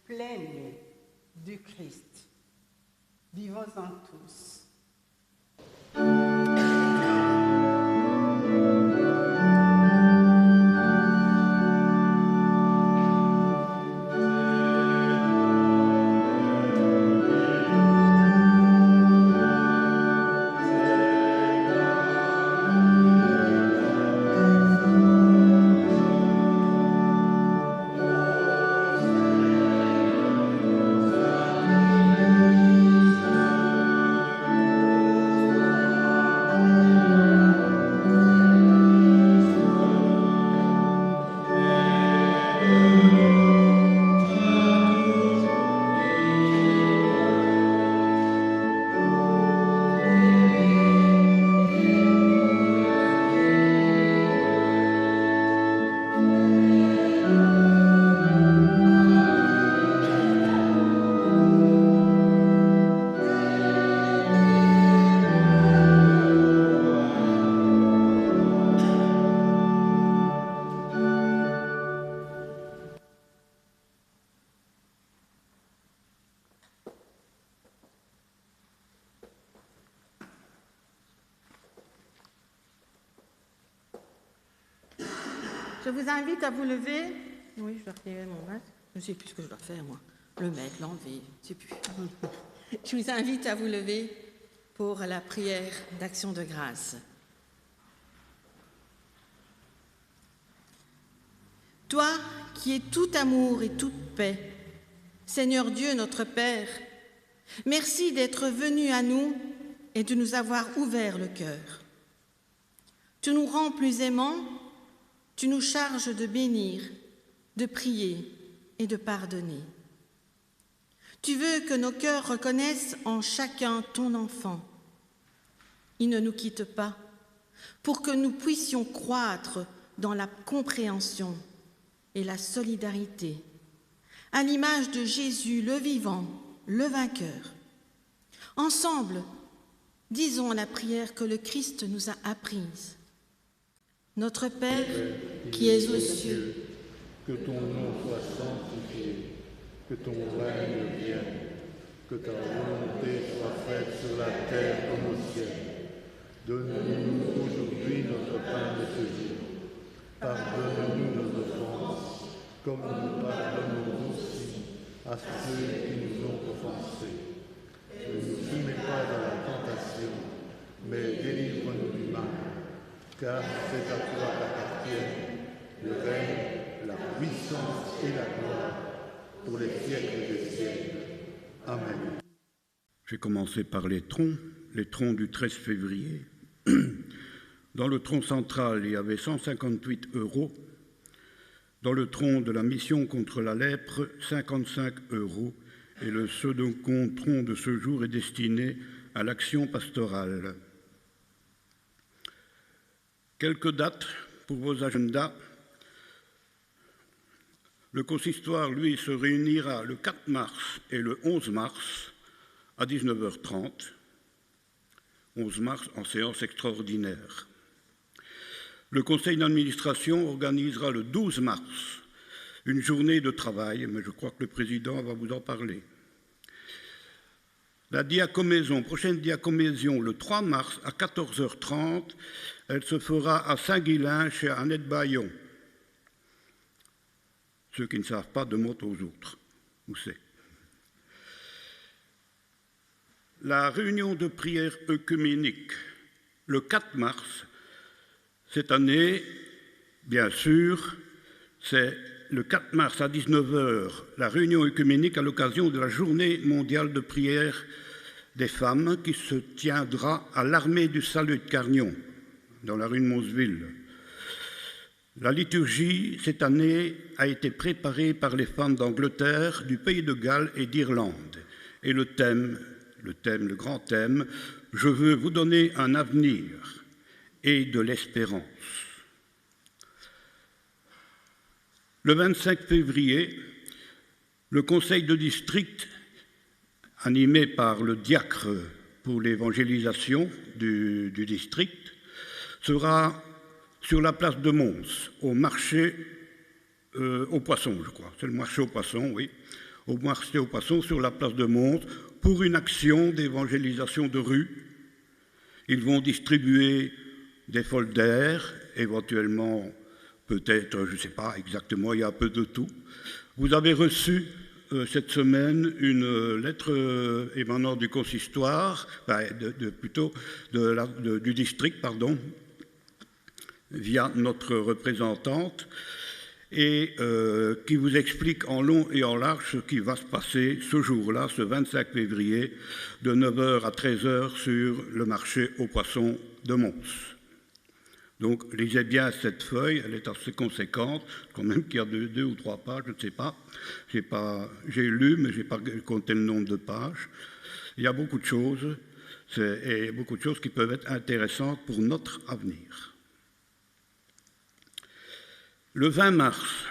pleine du Christ. Vivons-en tous. je vous invite à vous lever. Oui, je vais retirer mon masque. Je ne sais plus ce que je dois faire, moi. Le mettre, l'enlever, je ne sais plus. Je vous invite à vous lever pour la prière d'action de grâce. Toi qui es tout amour et toute paix, Seigneur Dieu notre Père, merci d'être venu à nous et de nous avoir ouvert le cœur. Tu nous rends plus aimants, tu nous charges de bénir, de prier et de pardonner. Tu veux que nos cœurs reconnaissent en chacun ton enfant. Il ne nous quitte pas pour que nous puissions croître dans la compréhension et la solidarité, à l'image de Jésus, le vivant, le vainqueur. Ensemble, disons la prière que le Christ nous a apprise. Notre Père, qui es aux cieux, que ton nom soit sanctifié, que ton règne vienne, que ta volonté soit faite sur la terre comme au ciel. Donne-nous aujourd'hui notre pain de ce jour. Pardonne-nous nos offenses, comme nous pardonnons aussi à ceux qui nous ont offensés. Ne nous soumets pas à la tentation, mais délivre-nous du mal, car c'est à toi qu'appartiennent le règne, la puissance et la gloire pour les siècles des siècles. Amen. J'ai commencé par les troncs du 13 février. Dans le tronc central, il y avait 158 €. Dans le tronc de la mission contre la lèpre, 55 €. Et le second tronc de ce jour est destiné à l'action pastorale. Quelques dates pour vos agendas. Le consistoire, lui, se réunira le 4 mars et le 11 mars à 19h30. 11 mars en séance extraordinaire. Le conseil d'administration organisera le 12 mars une journée de travail, mais je crois que le président va vous en parler. La diacomaison, prochaine diacomaison, le 3 mars à 14h30, elle se fera à Saint-Guilain chez Annette Baillon. Ceux qui ne savent pas demandent aux autres où c'est. La réunion de prière œcuménique, le 4 mars, cette année, bien sûr, c'est le 4 mars à 19h, la réunion œcuménique à l'occasion de la journée mondiale de prière des femmes qui se tiendra à l'Armée du Salut de Carnion, dans la rue de Monsville. La liturgie, cette année, a été préparée par les femmes d'Angleterre, du Pays de Galles et d'Irlande. Et le grand thème, « Je veux vous donner un avenir et de l'espérance ». Le 25 février, le conseil de district, animé par le diacre pour l'évangélisation du district, sera sur la place de Mons, au marché aux poissons, je crois. C'est le marché aux poissons, oui. Au marché aux poissons, sur la place de Mons, pour une action d'évangélisation de rue. Ils vont distribuer des folders, éventuellement, peut-être, je ne sais pas exactement, il y a un peu de tout. Vous avez reçu cette semaine une lettre émanant du consistoire, du district, pardon, via notre représentante, et qui vous explique en long et en large ce qui va se passer ce jour-là, ce 25 février, de 9h à 13h sur le marché aux poissons de Mons. Donc, lisez bien cette feuille, elle est assez conséquente, quand même qu'il y a deux ou trois pages, je ne sais pas. J'ai lu, mais je n'ai pas compté le nombre de pages. Il y a beaucoup de choses, et beaucoup de choses qui peuvent être intéressantes pour notre avenir. Le 20 mars,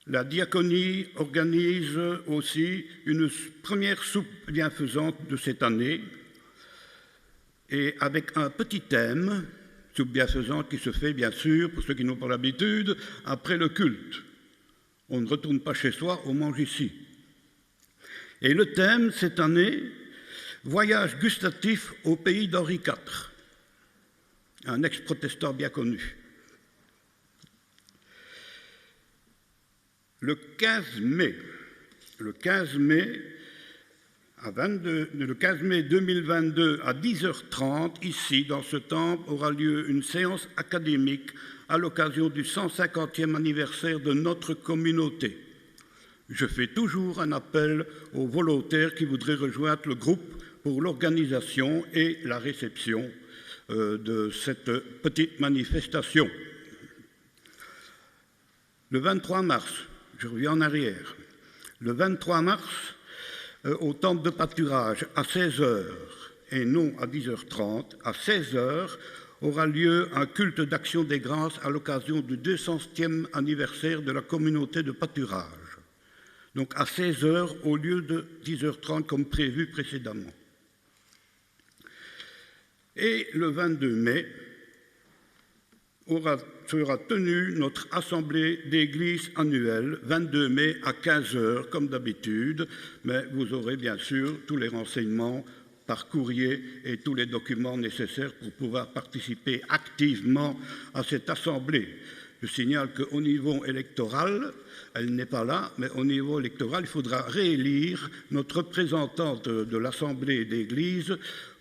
la diaconie organise aussi une première soupe bienfaisante de cette année, et avec un petit thème, soupe bienfaisante qui se fait, bien sûr, pour ceux qui n'ont pas l'habitude, après le culte. On ne retourne pas chez soi, on mange ici. Et le thème, cette année, voyage gustatif au pays d'Henri IV, un ex-protestant bien connu. Le 15 mai 2022 à 10h30, ici, dans ce temple, aura lieu une séance académique à l'occasion du 150e anniversaire de notre communauté. Je fais toujours un appel aux volontaires qui voudraient rejoindre le groupe pour l'organisation et la réception de cette petite manifestation. Le 23 mars, je reviens en arrière, le 23 mars, au temple de pâturage, à 16h, et non à 10h30, à 16h, aura lieu un culte d'action des grâces à l'occasion du 200e anniversaire de la communauté de pâturage. Donc à 16h au lieu de 10h30 comme prévu précédemment. Et le 22 mai sera tenue notre assemblée d'église annuelle, 22 mai à 15h comme d'habitude, mais vous aurez bien sûr tous les renseignements par courrier et tous les documents nécessaires pour pouvoir participer activement à cette assemblée. Je signale qu'au niveau électoral, elle n'est pas là, mais au niveau électoral, il faudra réélire notre représentante de l'Assemblée d'église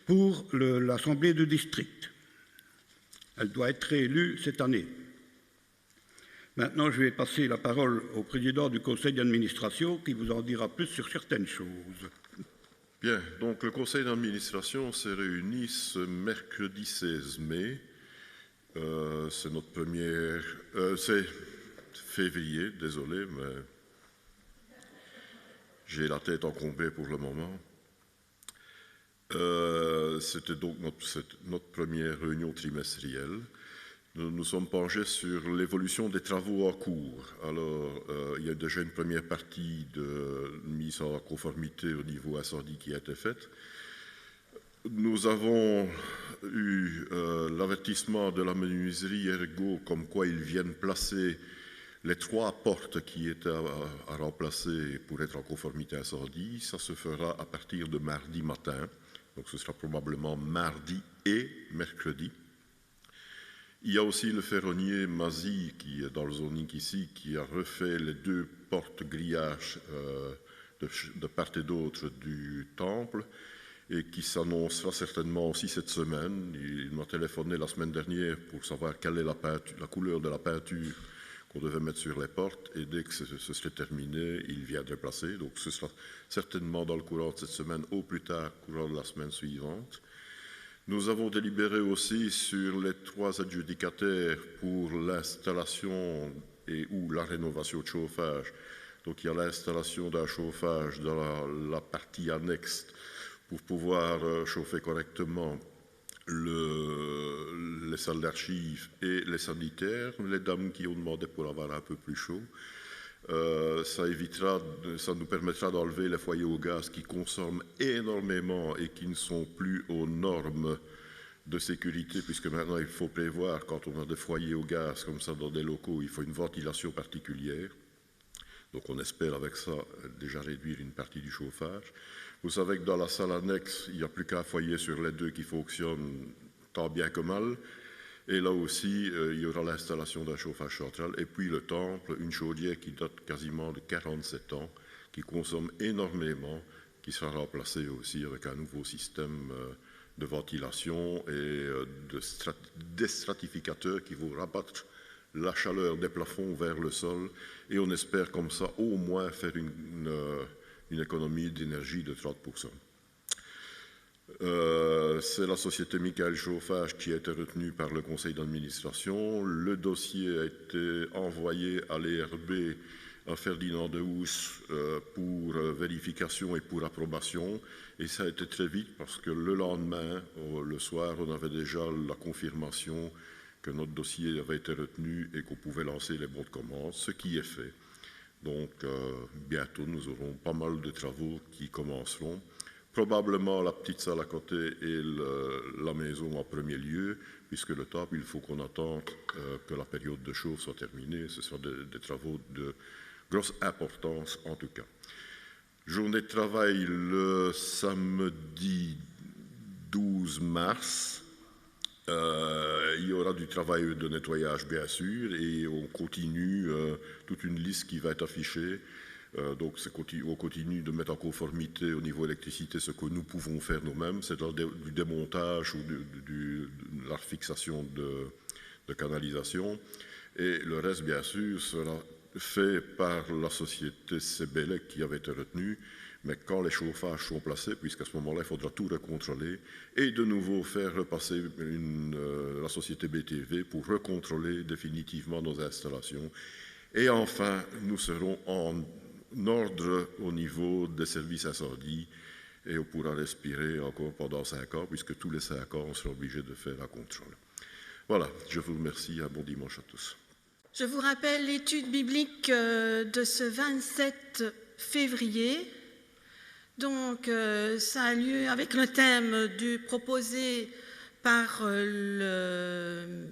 pour l'Assemblée de district. Elle doit être réélue cette année. Maintenant, je vais passer la parole au président du conseil d'administration qui vous en dira plus sur certaines choses. Bien, donc le conseil d'administration s'est réuni ce mercredi 16 mai. C'est notre première... c'est février, désolé, mais j'ai la tête encombrée pour le moment. C'était donc notre première réunion trimestrielle. Nous nous sommes penchés sur l'évolution des travaux en cours. Alors, il y a déjà une première partie de mise en conformité au niveau incendie qui a été faite. Nous avons eu l'avertissement de la menuiserie Ergo comme quoi ils viennent placer les 3 portes qui étaient à remplacer pour être en conformité incendie. Ça se fera à partir de mardi matin. Donc ce sera probablement mardi et mercredi. Il y a aussi le ferronnier Mazy, qui est dans le zoning ici, qui a refait les 2 portes grillages de part et d'autre du temple et qui s'annoncera certainement aussi cette semaine. Il m'a téléphoné la semaine dernière pour savoir quelle est la couleur de la peinture qu'on devait mettre sur les portes et dès que ce serait terminé, il viendrait placer. Donc ce sera certainement dans le courant de cette semaine, au plus tard, courant de la semaine suivante. Nous avons délibéré aussi sur les 3 adjudicataires pour l'installation et ou la rénovation de chauffage. Donc il y a l'installation d'un chauffage dans la partie annexe pour pouvoir chauffer correctement les salles d'archives et les sanitaires. Les dames qui ont demandé pour avoir un peu plus chaud. Ça nous permettra d'enlever les foyers au gaz qui consomment énormément et qui ne sont plus aux normes de sécurité, puisque maintenant il faut prévoir, quand on a des foyers au gaz comme ça dans des locaux, il faut une ventilation particulière. Donc on espère avec ça déjà réduire une partie du chauffage. Vous savez que dans la salle annexe, il n'y a plus qu'un foyer sur les 2 qui fonctionne tant bien que mal. Et là aussi, il y aura l'installation d'un chauffage central. Et puis le temple, une chaudière qui date quasiment de 47 ans, qui consomme énormément, qui sera remplacée aussi avec un nouveau système de ventilation et des stratificateurs qui vont rabattre la chaleur des plafonds vers le sol. Et on espère comme ça au moins faire une économie d'énergie de 30%. C'est la société Michael Chauffage qui a été retenue par le conseil d'administration. Le dossier a été envoyé à l'ERB, à Ferdinand de Housse, pour vérification et pour approbation. Et ça a été très vite parce que le lendemain, le soir, on avait déjà la confirmation que notre dossier avait été retenu et qu'on pouvait lancer les bons de commande, ce qui est fait. Donc, bientôt, nous aurons pas mal de travaux qui commenceront. Probablement la petite salle à côté et la maison en premier lieu, puisque le temple, il faut qu'on attende que la période de chauffe soit terminée. Ce sera des travaux de grosse importance en tout cas. Journée de travail le samedi 12 mars Il y aura du travail de nettoyage, bien sûr, et on continue toute une liste qui va être affichée. Donc, on continue de mettre en conformité au niveau électricité ce que nous pouvons faire nous-mêmes, c'est du démontage ou de la fixation de canalisation. Et le reste, bien sûr, sera fait par la société Sebelec qui avait été retenue. Mais quand les chauffages sont placés, puisqu'à ce moment-là, il faudra tout recontrôler, et de nouveau faire repasser la société BTV pour recontrôler définitivement nos installations. Et enfin, nous serons en ordre au niveau des services incendies, et on pourra respirer encore pendant 5 ans, puisque tous les 5 ans, on sera obligé de faire un contrôle. Voilà, je vous remercie, un bon dimanche à tous. Je vous rappelle l'étude biblique de ce 27 février. Donc, ça a lieu avec le thème proposé par le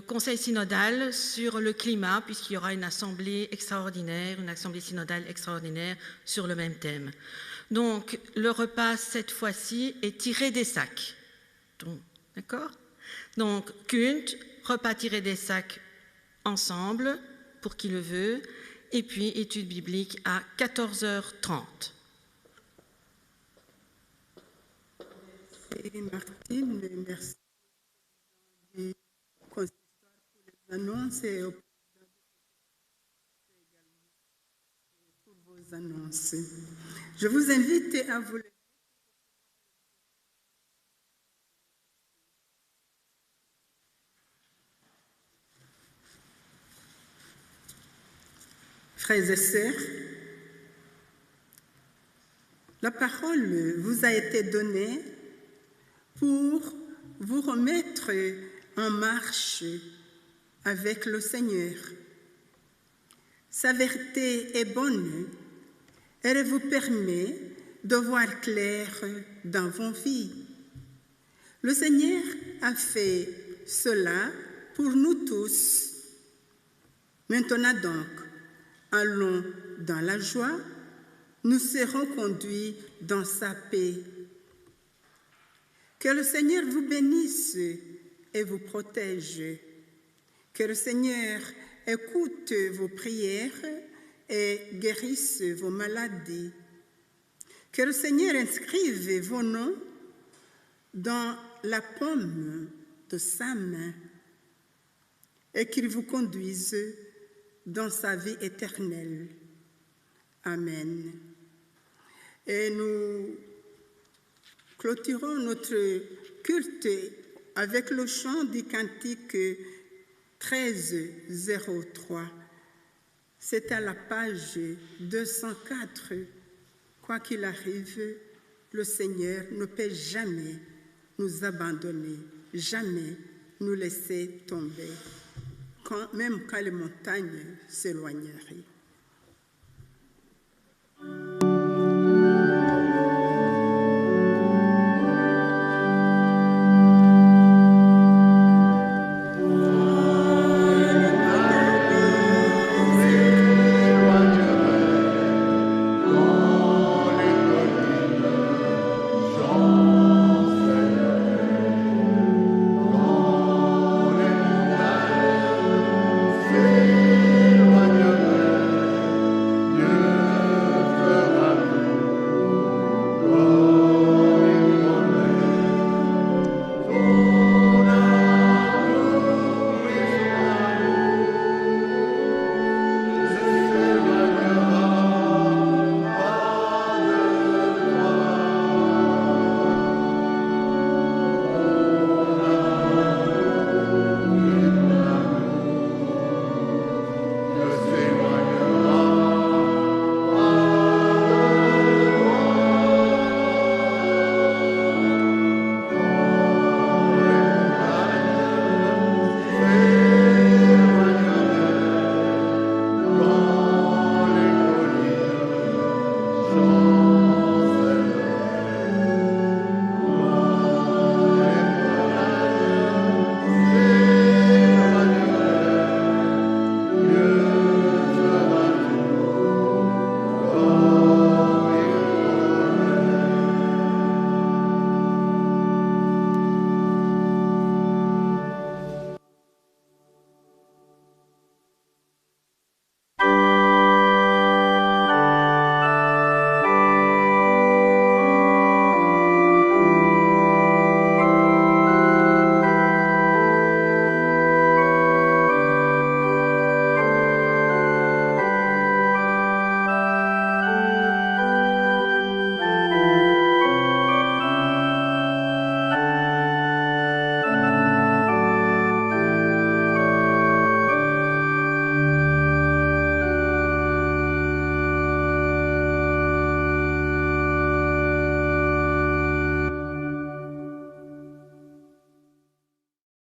Conseil synodal sur le climat, puisqu'il y aura une assemblée synodale extraordinaire sur le même thème. Donc, le repas, cette fois-ci, est tiré des sacs. D'accord ? Donc, culte, repas tiré des sacs ensemble, pour qui le veut, et puis étude biblique à 14h30. Et Martine, merci du consistoire pour les annonces et au pour vos annonces. Je vous invite à vous lever. Frères et sœurs, la parole vous a été donnée pour vous remettre en marche avec le Seigneur. Sa vérité est bonne, elle vous permet de voir clair dans vos vies. Le Seigneur a fait cela pour nous tous. Maintenant donc, allons dans la joie, nous serons conduits dans sa paix. Que le Seigneur vous bénisse et vous protège. Que le Seigneur écoute vos prières et guérisse vos maladies. Que le Seigneur inscrive vos noms dans la paume de sa main et qu'il vous conduise dans sa vie éternelle. Amen. Et nous clôturons notre culte avec le chant du cantique 1303. C'est à la page 204. Quoi qu'il arrive, le Seigneur ne peut jamais nous abandonner, jamais nous laisser tomber, même quand les montagnes s'éloigneraient.